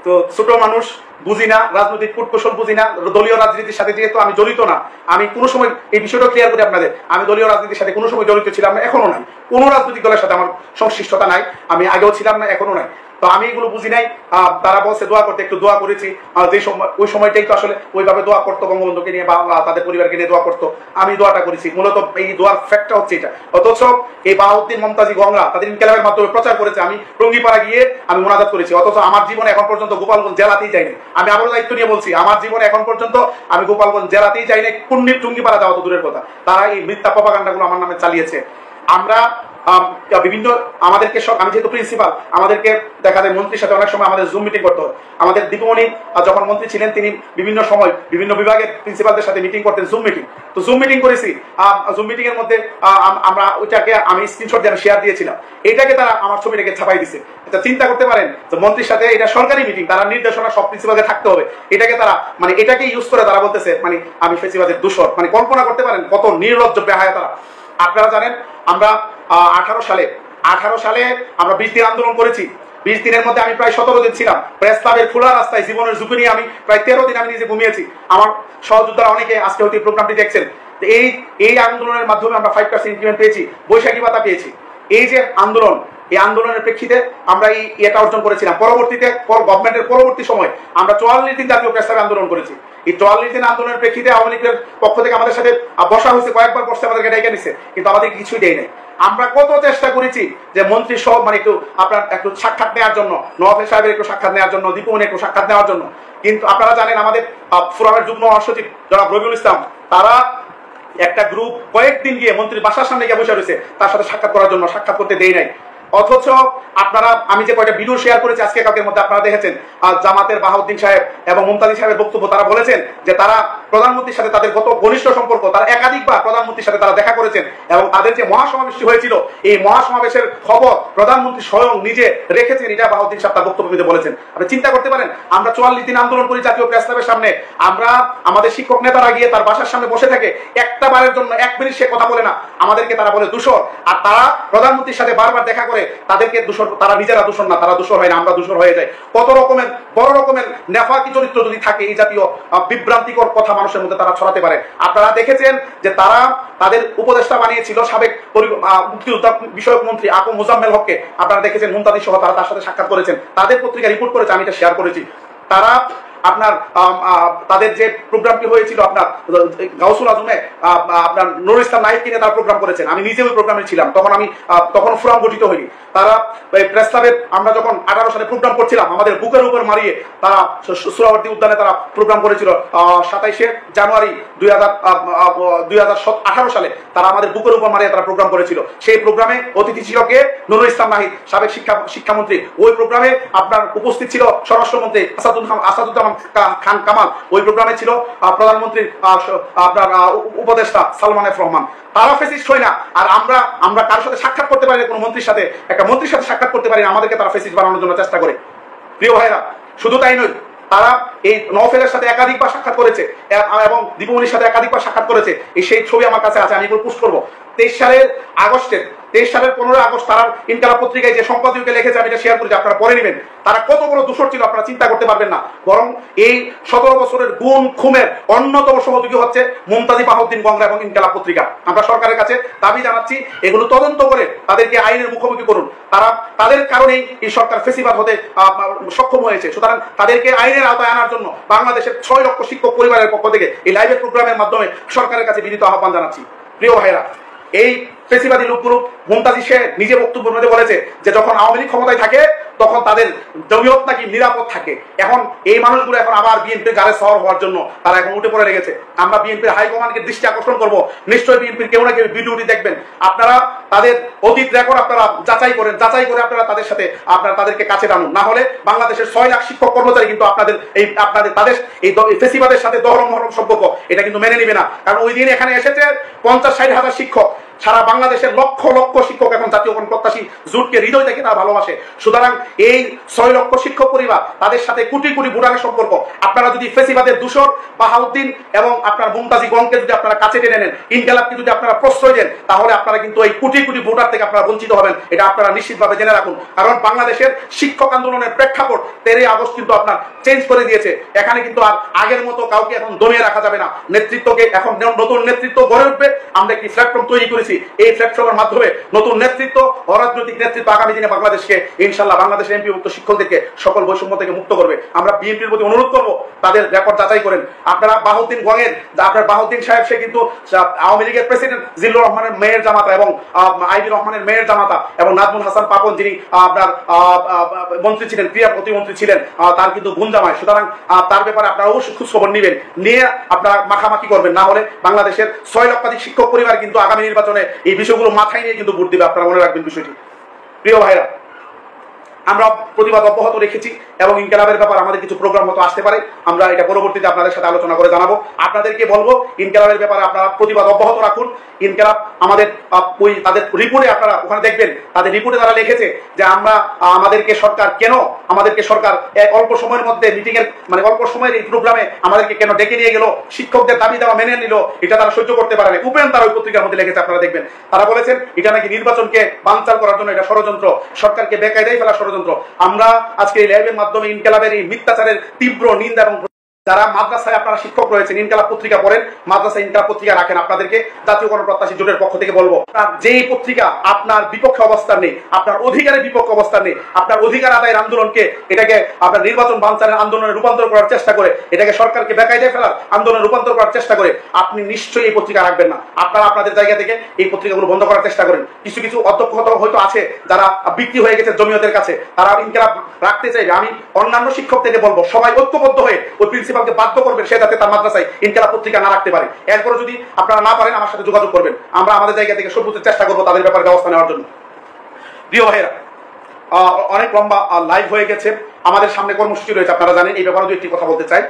তো ছোট মানুষ, বুঝি না, রাজনৈতিক কূটকৌশল বুঝি না, দলীয় রাজনীতির সাথে যেহেতু আমি জড়িত না, আমি কোনো সময় এই বিষয়টা ক্লিয়ার করি আপনাদের, আমি দলীয় রাজনীতির সাথে কোনো সময় জড়িত ছিলাম না, এখনো নাই। কোনো রাজনৈতিক দলের সাথে আমার সংশ্লিষ্টতা নাই, আমি আগেও ছিলাম না, এখনো নাই। তো আমি এগুলো বুঝি নাই। তারা বলছে দোয়া করতে, একটু দোয়া করেছি। যে সময়, ওই সময়টাই তো আসলে ওইভাবে দোয়া করতো, বঙ্গবন্ধুকে নিয়ে বা তাদের পরিবারকে নিয়ে দোয়া করতো, আমি দোয়াটা করেছি। মূলত এই দোয়ার ফ্যাক্টটা হচ্ছে এটা। অথচ এই বাহাউদ্দিন, মমতাজি গংরা তাদের ইনকিলাবের মাধ্যমে প্রচার করেছে, আমি টঙ্গিপাড়া গিয়ে আমি মোনাজাত করেছি। অথচ আমার জীবনে এখন পর্যন্ত গোপালগঞ্জ জেলাতেই যাইনি। আমি আবারও দায়িত্ব নিয়ে বলছি, আমার জীবনে এখন পর্যন্ত আমি গোপালগঞ্জ জেলাতেই যাইনি, টঙ্গিপাড়া যাওয়া তো দূরের কথা। তারা এই মিথ্যা প্রপাগান্ডাগুলো আমার নামে চালিয়েছে। আমরা বিভিন্ন আমাদেরকে সব, আমি যেহেতু প্রিন্সিপাল, আমাদেরকে দেখা যায় মন্ত্রীর সাথে অনেক সময় আমাদের জুম মিটিং করতে হয়। আমাদের দীপমণি যখন মন্ত্রী ছিলেন তিনি বিভিন্ন সময় বিভিন্ন বিভাগের প্রিন্সিপালদের সাথে মিটিং করতেন, জুম মিটিং। তো জুম মিটিং করেছি, জুম মিটিং এর মধ্যে আমরা ওইটাকে আমি স্ক্রিনশট দিয়ে শেয়ার দিয়েছিলাম, এটাকে তারা আমার ছবিটাকে ছাপাই দিছে। এটা চিন্তা করতে পারেন যে মন্ত্রীর সাথে এটা সরকারি মিটিং, তারা নির্দেশনা সব প্রিন্সিপালকে থাকতে হবে, এটাকে তারা মানে এটাকে ইউজ করে তারা বলতেছে মানে আমি ফেসিবাদের দূষর। মানে কল্পনা করতে পারেন কত নির্লজ্জ বেহায়া তারা। আপনারা জানেন আমরা 18 সালে আমরা 20 দিন আন্দোলন করেছি। 20 দিনের মধ্যে আমি প্রায় 17 দিন ছিলাম প্রেস ক্লাবের খোলা রাস্তায়, জীবনের ঝুঁকি নিয়ে আমি প্রায় 13 দিন আমি নিজে ঘুমিয়েছি। আমার সহযোদ্ধারা অনেকে আজকে হয়তো প্রোগ্রামটি দেখছেন। এই আন্দোলনের মাধ্যমে আমরা 5% ইনক্রিমেন্ট পেয়েছি, বৈশাখী ভাতা পেয়েছি। এই যে আন্দোলন, এই আন্দোলনের প্রেক্ষিতে আমরা এটা অর্জন করেছিলাম। পরবর্তীতে গভর্নমেন্টের পরবর্তী সময় আমরা 44 দিন জাতীয় প্রেস ক্লাবে আন্দোলন করেছি। এই 44 দিন আন্দোলনের প্রেক্ষিতে আওয়ামী লীগের পক্ষ থেকে আমাদের সাথে বসা হয়েছে, কয়েকবার বসতে আমাদেরকে ডেকে নিছে, কিন্তু আমাদের কিছুই দেয় নাই। আমরা কত চেষ্টা করেছি যে মন্ত্রী সহ মানে একটু সাক্ষাৎ নেওয়ার জন্য, নওয়াব সাহেবের একটু সাক্ষাৎ নেওয়ার জন্য, দীপমণি একটু সাক্ষাৎ নেওয়ার জন্য, কিন্তু আপনারা জানেন আমাদের ফোরামের যুগ্ম মহাসচিব জনাব রবিউল ইসলাম, তারা একটা গ্রুপ কয়েকদিন গিয়ে মন্ত্রীর বাসার সামনে গিয়ে বসে রয়েছে তার সাথে সাক্ষাৎ করার জন্য, সাক্ষাৎ করতে দেই নাই। অথচ আপনারা, আমি যে কয়টা ভিডিও শেয়ার করেছি আজকে কালকের মধ্যে, আপনারা দেখেছেন জামাতের বাহাউদ্দিন সাহেব এবং মুমতাজি সাহেবের বক্তব্য, তারা বলেছেন যে তারা প্রধানমন্ত্রীর সাথে তাদের কত ঘনিষ্ঠ সম্পর্ক, তারা একাধিকবার প্রধানমন্ত্রীর সাথে তারা দেখা করেছেন এবং তাদের যে মহাসমাবেশটি হয়েছিল এই মহাসমাবেশের খবর প্রধানমন্ত্রী স্বয়ং নিজে রেখেছেন, এটা বাহাউদ্দিন সাহেব তার বক্তব্যে বলেছেন। আপনি চিন্তা করতে পারেন, আমরা 44 দিন আন্দোলন করি জাতীয় প্রেস ক্লাবের সামনে, আমরা আমাদের শিক্ষক নেতারা গিয়ে তার বাসার সামনে বসে থাকে, একটা বারের জন্য 1 মিনিট সে কথা বলে না, আমাদেরকে তারা বলে দূষর। আর তারা প্রধানমন্ত্রীর সাথে বারবার দেখা করে, তাদেরকে দূষর, তারা নিজেরা দূষণ না, তারা দূষর হয় না, আমরা দূষর হয়ে যাই। কত রকমের বড় রকমের নেফাকি চরিত্র যদি থাকে, এই জাতীয় বিভ্রান্তিকর কথা মানুষের মধ্যে তারা ছড়াতে পারে। আপনারা দেখেছেন যে তারা তাদের উপদেষ্টা বানিয়েছিল সাবেক মুক্তিযোদ্ধা বিষয়ক মন্ত্রী আকু মোজাম্মেল হককে, আপনারা দেখেছেন মুমতাজি সহ তারা তার সাথে সাক্ষাৎ করেছেন, তাদের পত্রিকা রিপোর্ট করেছে, আমি এটা শেয়ার করেছি। তারা আপনার তাদের যে প্রোগ্রামটি হয়েছিল আপনার গাউসুল আজমে আপনার নুরুল ইসলাম নাহিদকে নিয়ে তারা প্রোগ্রাম করেছেন, আমি নিজে ওই প্রোগ্রামে ছিলাম, তখন ফোরাম গঠিত হয়নি। তারা প্রেস ক্লাবের আমরা যখন 18 সালে প্রোগ্রাম করছিলাম, আমাদের বুকের উপর মারিয়ে তারা সুরাবর্তী উদ্যানে তারা প্রোগ্রাম করেছিল। 27 জানুয়ারি 2018 সালে তারা আমাদের বুকের উপর মারিয়ে তারা প্রোগ্রাম করেছিল। সেই প্রোগ্রামে অতিথি ছিল কে? নুরুল ইসলাম নাহিদ, সাবেক শিক্ষামন্ত্রী। ওই প্রোগ্রামে আপনার উপস্থিত ছিল স্বরাষ্ট্রমন্ত্রী আসাদুজ্জামান খান কামাল, ওই প্রোগ্রামে ছিল প্রধানমন্ত্রীর আপনার উপদেষ্টা সালমান এফ রহমান। তারা ফেসিস্ট হয় না, আর আমরা কারোর সাথে সাক্ষাৎ করতে পারি না, কোনো মন্ত্রীর সাথে, একটা মন্ত্রীর সাথে সাক্ষাৎ করতে পারি না, আমাদেরকে তারা ফেসিস্ট বানানোর জন্য চেষ্টা করে। প্রিয় ভাইরা, শুধু তাই নয়, তারা এই নওফেলের সাথে একাধিকবার সাক্ষাৎ করেছে এবং দীপমণির সাথে একাধিকবার সাক্ষাৎ করেছে। সেই ছবি আমার কাছে আছে, আমি এগুলো পোস্ট করবো। 23 সালের 15 আগস্ট তারা ইনকালাব পত্রিকায় যে সম্পাদকীয়কে লিখেছে, আমি এটা শেয়ার করেছি, আপনারা পড়ে নেবেন। তারা কত বড় দূষর ছিল আপনারা চিন্তা করতে পারবেন না। বরং এই 17 বছরের গুম খুমের অন্যতম সহযোগী হচ্ছে মুমতাজি বাহাউদ্দিন গঙ্গা এবং ইনকালাব পত্রিকা। আমরা সরকারের কাছে দাবি জানাচ্ছি, এগুলো তদন্ত করে তাদেরকে আইনের মুখোমুখি করুন। তাদের কারণেই এই সরকার ফেসিবাদ হতে সক্ষম হয়েছে। সুতরাং তাদেরকে আইনের আওতায় আনার জন্য বাংলাদেশের 6 লক্ষ শিক্ষক পরিবারের পক্ষ থেকে এই লাইভের প্রোগ্রামের মাধ্যমে সরকারের কাছে বিনীত আহ্বান জানাচ্ছি। প্রিয় ভাইরা, এই ফেসিবাদী লোকগুলো, মুমতাজি সে নিজে বক্তব্যের মধ্যে বলেছে যে যখন আওয়ামী লীগ ক্ষমতায় থাকে তখন তাদের জমিয়ত নাকি নিরাপদ থাকে। এখন এই মানুষগুলো এখন আবার বিএনপির গাড়ে শহর হওয়ার জন্য তারা এখন উঠে পড়ে লেগেছে। আমরা বিএনপির হাইকমান্ডকে দৃষ্টি আকর্ষণ করবো, নিশ্চয়ই বিএনপির কেউ না কেউ ভিডিওটি দেখবেন, আপনারা তাদের অতীত রেকর্ড আপনারা যাচাই করে আপনারা তাদের সাথে তাদেরকে কাছে টানুন। না হলে বাংলাদেশের 6 লাখ শিক্ষক কর্মচারী কিন্তু তাদের এই ফেসিবাদের সাথে দহরম মহরম সম্পর্ক এটা কিন্তু মেনে নিবে না। কারণ ওই দিন এখানে এসেছে 50-60 হাজার শিক্ষক, সারা বাংলাদেশের লক্ষ লক্ষ শিক্ষক এখন জাতীয় প্রত্যাশী জোটকে হৃদয় থেকে তারা ভালোবাসে। সুতরাং এই 6 লক্ষ শিক্ষক পরিবার, তাদের সাথে কোটি কোটি ভোটারের সম্পর্ক। আপনারা যদি ফেসিবাদের দূষর বাহাউদ্দিন এবং আপনার মুমতাজি গংকে যদি আপনারা কাছে টেনে নেন, ইনকালাবকে যদি আপনারা প্রশ্রয় দেন, তাহলে আপনারা কিন্তু এই কোটি কোটি ভোটার থেকে আপনারা বঞ্চিত হবেন। এটা আপনারা নিশ্চিতভাবে জেনে রাখুন। কারণ বাংলাদেশের শিক্ষক আন্দোলনের প্রেক্ষাপট 13 আগস্ট কিন্তু আপনার চেঞ্জ করে দিয়েছে। এখানে কিন্তু আর আগের মতো কাউকে এখন দমিয়ে রাখা যাবে না। নেতৃত্বকে এখন নতুন নেতৃত্ব গড়ে উঠবে। আমরা একটি প্ল্যাটফর্ম তৈরি করেছি, এই প্ল্যাটফর্মের মাধ্যমে নতুন নেতৃত্ব, অরাজনৈতিক নেতৃত্ব আগামী দিনে বাংলাদেশকে ইনশাআল্লাহ বাংলাদেশের এমপিভুক্ত শিক্ষকদেরকে সকল বৈষম্য থেকে মুক্ত করবে। আমরা বিএনপির প্রতি অনুরোধ করব, তাদের রেকর্ড যাচাই করেন। আপনারা বাহাউদ্দিন গঙের, আপনার বাহাউদ্দিন সাহেব সে কিন্তু আওয়ামী লীগের প্রেসিডেন্ট জিল্লুর রহমানের মেয়ের জামাতা এবং আইবি রহমানের মেয়ের জামাতা, এবং নাজমুল হাসান পাপন যিনি আপনার মন্ত্রী ছিলেন, ক্রীড়া প্রতিমন্ত্রী ছিলেন, তার কিন্তু বোন জামাই। সুতরাং তার ব্যাপারে আপনারা অবশ্যই খোঁজখবর নেবেন, নিয়ে আপনারা মাখামাখি করবেন। না হলে বাংলাদেশের 6 লক্ষাধিক শিক্ষক পরিবার কিন্তু আগামী নির্বাচনে নির্বাচনে এই বিষয়গুলো মাথায় নিয়ে কিন্তু ভোট দিবে, আপনারা মনে রাখবেন বিষয়টি। প্রিয় ভাইরা, আমরা প্রতিবাদ অব্যাহত রেখেছি এবং ইনকিলাবের ব্যাপার আমাদের কিছু প্রোগ্রাম মতো আসতে পারে, আমরা এটা পরবর্তীতে আপনাদের সাথে আলোচনা করে জানাবো। আপনাদেরকে বলবো ইনকিলাবের ব্যাপারে আপনারা প্রতিবাদ অব্যাহত রাখুন। ইনকিলাব আমাদের তাদের রিপোর্টে আপনারা ওখানে দেখবেন, তাদের রিপোর্টে তারা লিখেছে যে আমাদেরকে সরকার এক অল্প সময়ের মধ্যে মিটিং এর মানে অল্প সময়ের এই প্রোগ্রামে আমাদেরকে কেন ডেকে নিয়ে গেল, শিক্ষকদের দাবি দেওয়া মেনে নিল, এটা তারা সহ্য করতে পারে না। উপেন তারা ওই পত্রিকার মধ্যে লিখেছে, আপনারা দেখবেন। তারা বলেছেন এটা নাকি নির্বাচনকে বানচাল করার জন্য এটা ষড়যন্ত্র, সরকারকে বেকায়দায় ফেলা ষড়যন্ত্র। আমরা আজকে এই লাইভের মাধ্যমে ইনকিলাবের এই মিথ্যাচারের তীব্র নিন্দা এবং যারা মাদ্রাসায় আপনারা শিক্ষক রয়েছেন, ইনকিলাব পত্রিকা পড়েন, মাদ্রাসায় ইনকিলাব পত্রিকা রাখেন, আপনাদেরকে জাতীয় গণপ্রত্যাশী জোটের পক্ষ থেকে বলবো, যেই পত্রিকা আপনার বিপক্ষে অবস্থান নেই, আপনার অধিকারের বিপক্ষে অবস্থান নেই, আপনার অধিকার আদায়ের আন্দোলনকে এটাকে আপনার নির্বাচন বানচালের আন্দোলনে রূপান্তর করার চেষ্টা করে, এটাকে সরকারকে বেকায়দায় ফেলার আন্দোলনে রূপান্তর করার চেষ্টা করে, আপনি নিশ্চয়ই এই পত্রিকা রাখবেন না। আপনারা আপনাদের জায়গা থেকে এই পত্রিকাগুলো বন্ধ করার চেষ্টা করেন। কিছু কিছু অধ্যক্ষ হয়তো আছে যারা বিক্রি হয়ে গেছে জমিয়তের কাছে, তারা ইনকিলাব রাখতে চাইবে। আমি অন্যান্য শিক্ষক থেকে বলবো সবাই ঐক্যবদ্ধ হয়ে ওই প্রিন্সিপালকে বাধ্য করবেন সে যাতে তার মাদ্রাসায় ইনকিলাব পত্রিকা না রাখতে পারে। এরপরে যদি আপনারা না পারেন আমার সাথে যোগাযোগ করবেন, আমরা আমাদের জায়গা থেকে সর্বোচ্চ চেষ্টা করবো তাদের ব্যাপারে ব্যবস্থা নেওয়ার জন্য। প্রিয় ভাইয়েরা, অনেক লম্বা লাইভ হয়ে গেছে, আমাদের সামনে কর্মসূচি রয়েছে, আপনারা জানেন। এই ব্যাপারে একটি কথা বলতে চাই,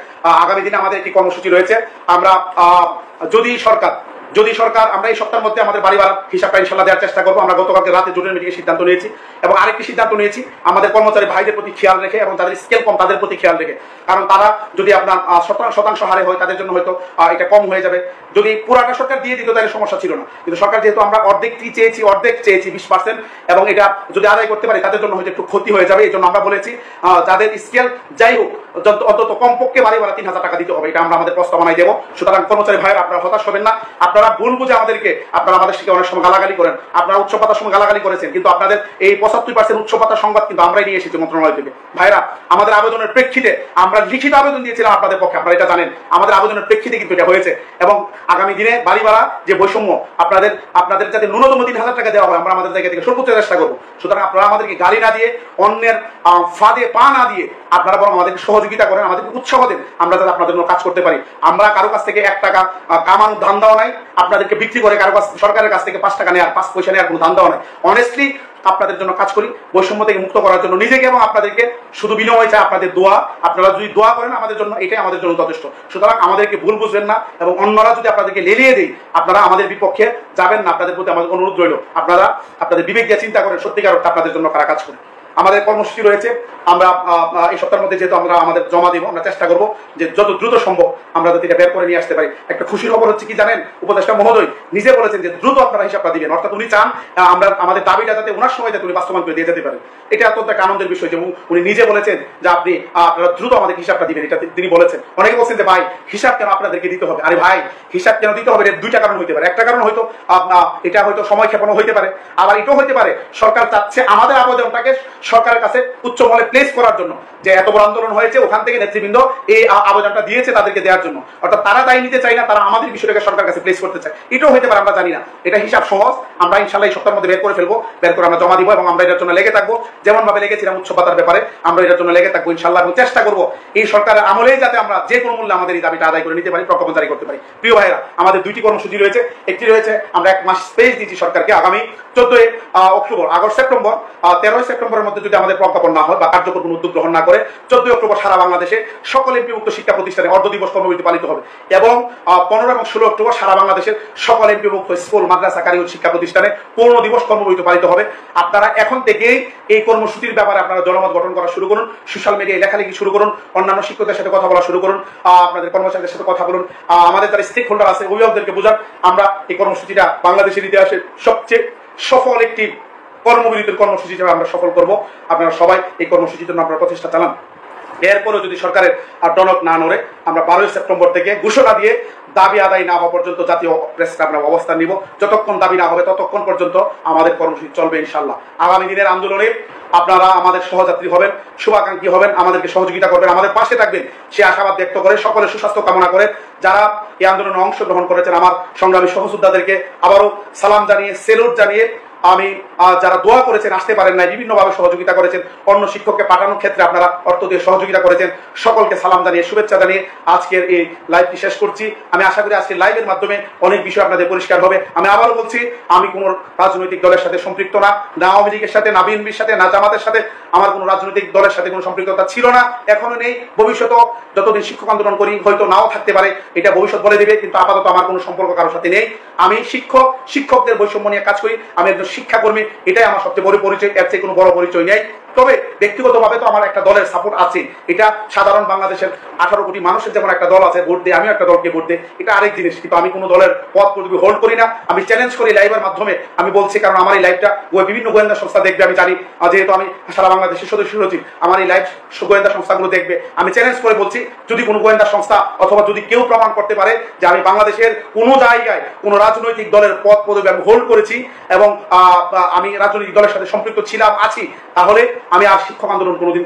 আগামী দিনে আমাদের একটি কর্মসূচি রয়েছে। আমরা যদি সরকার আমরা এই সপ্তাহের মধ্যে আমাদের বাড়ি ভাড়ার হিসাবটা ইনশাল্লাহ দেওয়ার চেষ্টা করবো। আমরা গতকালকে রাতে জোটের মিটিংয়ে সিদ্ধান্ত নিয়েছি এবং আরেকটি সিদ্ধান্ত নিয়েছি আমাদের কর্মচারী ভাইদের প্রতি খেয়াল রেখে এবং তাদের স্কেল কম তাদের প্রতি খেয়াল রেখে, কারণ তারা যদি আপনার শতাংশ হারে হয় তাদের জন্য হয়তো এটা কম হয়ে যাবে। যদি পুরাটা সরকার দিয়ে দিত তাহলে সমস্যা ছিল না, কিন্তু সরকার যেহেতু আমরা অর্ধেক চেয়েছি 20% এবং এটা যদি আদায় করতে পারি তাদের জন্য হয়তো একটু ক্ষতি হয়ে যাবে। এই জন্য আমরা বলেছি যাদের স্কেল যাই হোক অন্তত কমপক্ষে বাড়ি ভাড়া 3000 টাকা দিতে হবে, এটা আমরা আমাদের প্রস্তাবনায় দেবো। সুতরাং কর্মচারী ভাইয়ের আপনারা হতাশ হবেন না। আপনারা ভুল বুঝে আপনারা আমাদের সাথে অনেক সময় গালাগালি করেন, আপনারা উচ্চপাতার সময় গালাগালি করেছেন, কিন্তু আপনাদের এই 75% উচ্চপাতার সংবাদ কিন্তু আমরাই নিয়ে এসেছি মন্ত্রণালয় থেকে। ভাইরা, আমাদের আবেদনের প্রেক্ষিতে আমরা লিখিত আবেদন দিয়েছিলাম আপনাদের পক্ষে, আপনারা এটা জানেন। আমাদের আবেদনের প্রেক্ষিতে কিন্তু এটা হয়েছে এবং আগামী দিনে বাড়ি ভাড়া যে বৈষম্য আপনাদের যাতে ন্যূনতম 3000 টাকা দেওয়া হয় আমরা আমাদের জায়গা থেকে সর্বোচ্চ চেষ্টা করবো। সুতরাং আপনারা আমাদেরকে গালি না দিয়ে, অন্যের ফাঁদে পা না দিয়ে আপনারা বরং আমাদেরকে সহযোগিতা করেন, আমাদেরকে উৎসাহ দেন, আমরা যাতে আপনাদের জন্য কাজ করতে পারি। আমরা কারো কাছ থেকে 1 টাকা কামানোর ধান্দাও নাই, আপনাদেরকে বিক্রি করে কারো কাছ সরকারের কাছ থেকে 5 টাকা নেওয়ার 5 পয়সা নেওয়ার কোনো ধান্দাও নাই। অনেস্টলি আপনাদের জন্য কাজ করি, বৈষম্য থেকে মুক্ত করার জন্য নিজেকে এবং আপনাদেরকে। শুধু বিনিময় চাই আপনাদের দোয়া, আপনারা যদি দোয়া করেন আমাদের জন্য, এটাই আমাদের জন্য যথেষ্ট। সুতরাং আমাদেরকে ভুল বুঝবেন না এবং অন্যরা যদি আপনাদেরকে লেলিয়ে দেয় আপনারা আমাদের বিপক্ষে যাবেন না। আপনাদের প্রতি আমাদের অনুরোধ রইল, আপনারা আপনাদের বিবেক দিয়ে চিন্তা করেন সত্যিকার অর্থে আপনাদের জন্য কারা কাজ করে। আমাদের কর্মসূচি রয়েছে, আমরা এই সপ্তাহের মধ্যে যেহেতু আমরা আমাদের জমা দিব, আমরা চেষ্টা করবো যে যত দ্রুত সম্ভব আমরা যাতে এটা বের করে নিয়ে আসতে পারি। একটা খুশির খবর হচ্ছে কি জানেন, উপদেষ্টা মহোদয় নিজে বলেছেন যে দ্রুত আপনারা হিসাবটা দিবেন, অর্থাৎ উনি চান আমরা আমাদের দাবিটা যাতে ওনার সময় যাতে উনি বাস্তবায়ন করে দিয়ে যেতে পারেন। এটা অত্যন্ত একটা আনন্দের বিষয় যে উনি নিজে বলেছেন যে আপনারা দ্রুত আমাদের হিসাবটা দিবেন, এটা তিনি বলেছেন। অনেকে বলছেন যে ভাই হিসাব কেন আপনাদেরকে দিতে হবে? আরে ভাই, হিসাব কেন দিতে হবে? এর 2টা কারণ হইতে পারে। একটা কারণ হয়তো এটা হয়তো সময় ক্ষেপণ হইতে পারে, আবার এটাও হইতে পারে সরকার চাচ্ছে আমাদের আবেদনটাকে সরকারের কাছে উচ্চ মহলে প্লেস করার জন্য, যে এত বড় আন্দোলন হয়েছে ওখান থেকে নেতৃবৃন্দ এই আবেদনটা দিয়েছে তাদেরকে দেওয়ার জন্য, অর্থাৎ তারা দায়ী নিতে চায় না, তারা আমাদের বিষয়টাকে সরকারের কাছে প্লেস করতে চায়। এটাও হইতে পারে, আমরা জানি না। এটা হিসাব সহজ, আমরা ইনশাল্লাহ এই সপ্তাহের মধ্যে বের করে ফেলবো, বের করে আমরা জমা দিব এবং আমরা এটার জন্য লেগে থাকবো। যেমন ভাবে লেগেছিলাম উচ্চপাতার ব্যাপারে, আমরা এটার জন্য লেগে থাকবো ইনশাল্লাহ এবং চেষ্টা করবো এই সরকারের আমলেই যাতে আমরা যে কোনো মূল্যে আমাদের এই দাবিটা আদায় করে নিতে পারি, প্রজ্ঞাপন জারি করতে পারি। প্রিয় ভাইরা, আমাদের 2টি কর্মসূচি রয়েছে। একটি রয়েছে আমরা 1 মাস স্পেস দিয়েছি সরকারকে, আগামী 14 অক্টোবর, 13 সেপ্টেম্বরের মধ্যে যদি আমাদের প্রজ্ঞাপন না হয় বা কার্যকর কোনো উদ্যোগ গ্রহণ না করে 14 অক্টোবর সারা বাংলাদেশে সকল এমপিভুক্ত শিক্ষা প্রতিষ্ঠানে অর্ধ দিবস কর্মবিরতি পালিত হবে এবং 15 এবং 16 অক্টোবর সারা বাংলাদেশের সকল এমপিভুক্ত স্কুল, মাদ্রাসা, কারিগরি শিক্ষা প্রতিষ্ঠানে পূর্ণ দিবস কর্মবিরতি পালিত হবে। আপনারা এখন থেকেই এই কর্মসূচির ব্যাপারে আপনারা জনমত গঠন করা শুরু করুন, সোশ্যাল মিডিয়ায় লেখালেখি শুরু করুন, অন্যান্য শিক্ষকদের সাথে কথা বলা শুরু করুন, আপনাদের কর্মচারীদের সাথে কথা বলুন, আমাদের যারা স্টেক হোল্ডার আছে অভিভাবকদেরকে বোঝান। আমরা এই কর্মসূচিটা বাংলাদেশের ইতিহাসে সবচেয়ে সফল একটি কর্মবিরতির কর্মসূচি হিসেবে আমরা সফল করব। আপনারা সবাই এই কর্মসূচির জন্য আপনারা প্রচেষ্টা চালান। এরপরেও যদি সরকারের টনক না নড়ে আমরা 12 সেপ্টেম্বর থেকে ঘোষণা দিয়ে দাবি আদায় না হওয়া পর্যন্ত জাতীয় প্রেস ক্লাবে আমরা অবস্থান নিব। যতক্ষণ দাবি না হবে ততক্ষণ পর্যন্ত আমাদের কর্মসূচি চলবে ইনশাল্লাহ। আগামী দিনের আন্দোলনে আপনারা আমাদের সহযাত্রী হবেন, শুভাকাঙ্ক্ষী হবেন, আমাদেরকে সহযোগিতা করবেন, আমাদের পাশে থাকবেন সে আশাবাদ ব্যক্ত করে সকলের সুস্বাস্থ্য কামনা করে যারা এই আন্দোলনে অংশগ্রহণ করেছেন আমার সংগ্রামী সহযোদ্ধাদেরকে আবারও সালাম জানিয়ে, সেলুট জানিয়ে আমি যারা দোয়া করেছেন, আসতে পারেন নাই, বিভিন্নভাবে সহযোগিতা করেছেন, অন্য শিক্ষককে পাঠানোর ক্ষেত্রে আপনারা অর্থ দিয়ে সহযোগিতা করেছেন, সকলকে সালাম জানিয়ে, শুভেচ্ছা জানিয়ে আজকের এই লাইভটি শেষ করছি। আমি আশা করি আজকের লাইভের মাধ্যমে অনেক বিষয় আপনাদের পরিষ্কার হবে। আমি আবারও বলছি, আমি কোনো রাজনৈতিক দলের সাথে সম্পৃক্ত না, না আওয়ামী লীগের সাথে, না বিএনপির সাথে, না জামাতের সাথে। আমার কোনো রাজনৈতিক দলের সাথে কোনো সম্পৃক্ততা ছিল না, এখনো নেই, ভবিষ্যতেও যতদিন শিক্ষক আন্দোলন করি হয়তো নাও থাকতে পারে, এটা ভবিষ্যৎ বলে দেবে। কিন্তু আপাতত আমার কোনো সম্পর্ক কারোর সাথে নেই। আমি শিক্ষকদের বৈষম্য নিয়ে কাজ করি, আমি একজন শিক্ষাকর্মী, এটাই আমার সবচেয়ে বড় পরিচয়, এর চেয়ে কোনো বড় পরিচয় নেই। তবে ব্যক্তিগতভাবে তো আমার একটা দলের সাপোর্ট আছে, এটা সাধারণ বাংলাদেশের 18 কোটি মানুষের যেমন একটা দল আছে, ভোট দিয়ে আমিও একটা দলকে ভোট দিই, এটা আরেক জিনিস। কিন্তু আমি কোনো দলের পদ পদবি হোল্ড করি না। আমি চ্যালেঞ্জ করি লাইভের মাধ্যমে, আমি বলছি, কারণ আমার এই লাইভটা বিভিন্ন গোয়েন্দা সংস্থা দেখবে, আমি জানি, যেহেতু আমি সারা বাংলাদেশের সদস্য সচিব, আমার এই লাইভ গোয়েন্দা সংস্থাগুলো দেখবে। আমি চ্যালেঞ্জ করে বলছি, যদি কোনো গোয়েন্দা সংস্থা অথবা যদি কেউ প্রমাণ করতে পারে যে আমি বাংলাদেশের কোনো জায়গায় কোনো রাজনৈতিক দলের পদ পদবি আমি হোল্ড করেছি এবং আমি রাজনৈতিক দলের সাথে সম্পৃক্ত ছিলাম, আছি, তাহলে আমি আর শিক্ষক আন্দোলন কোনোদিন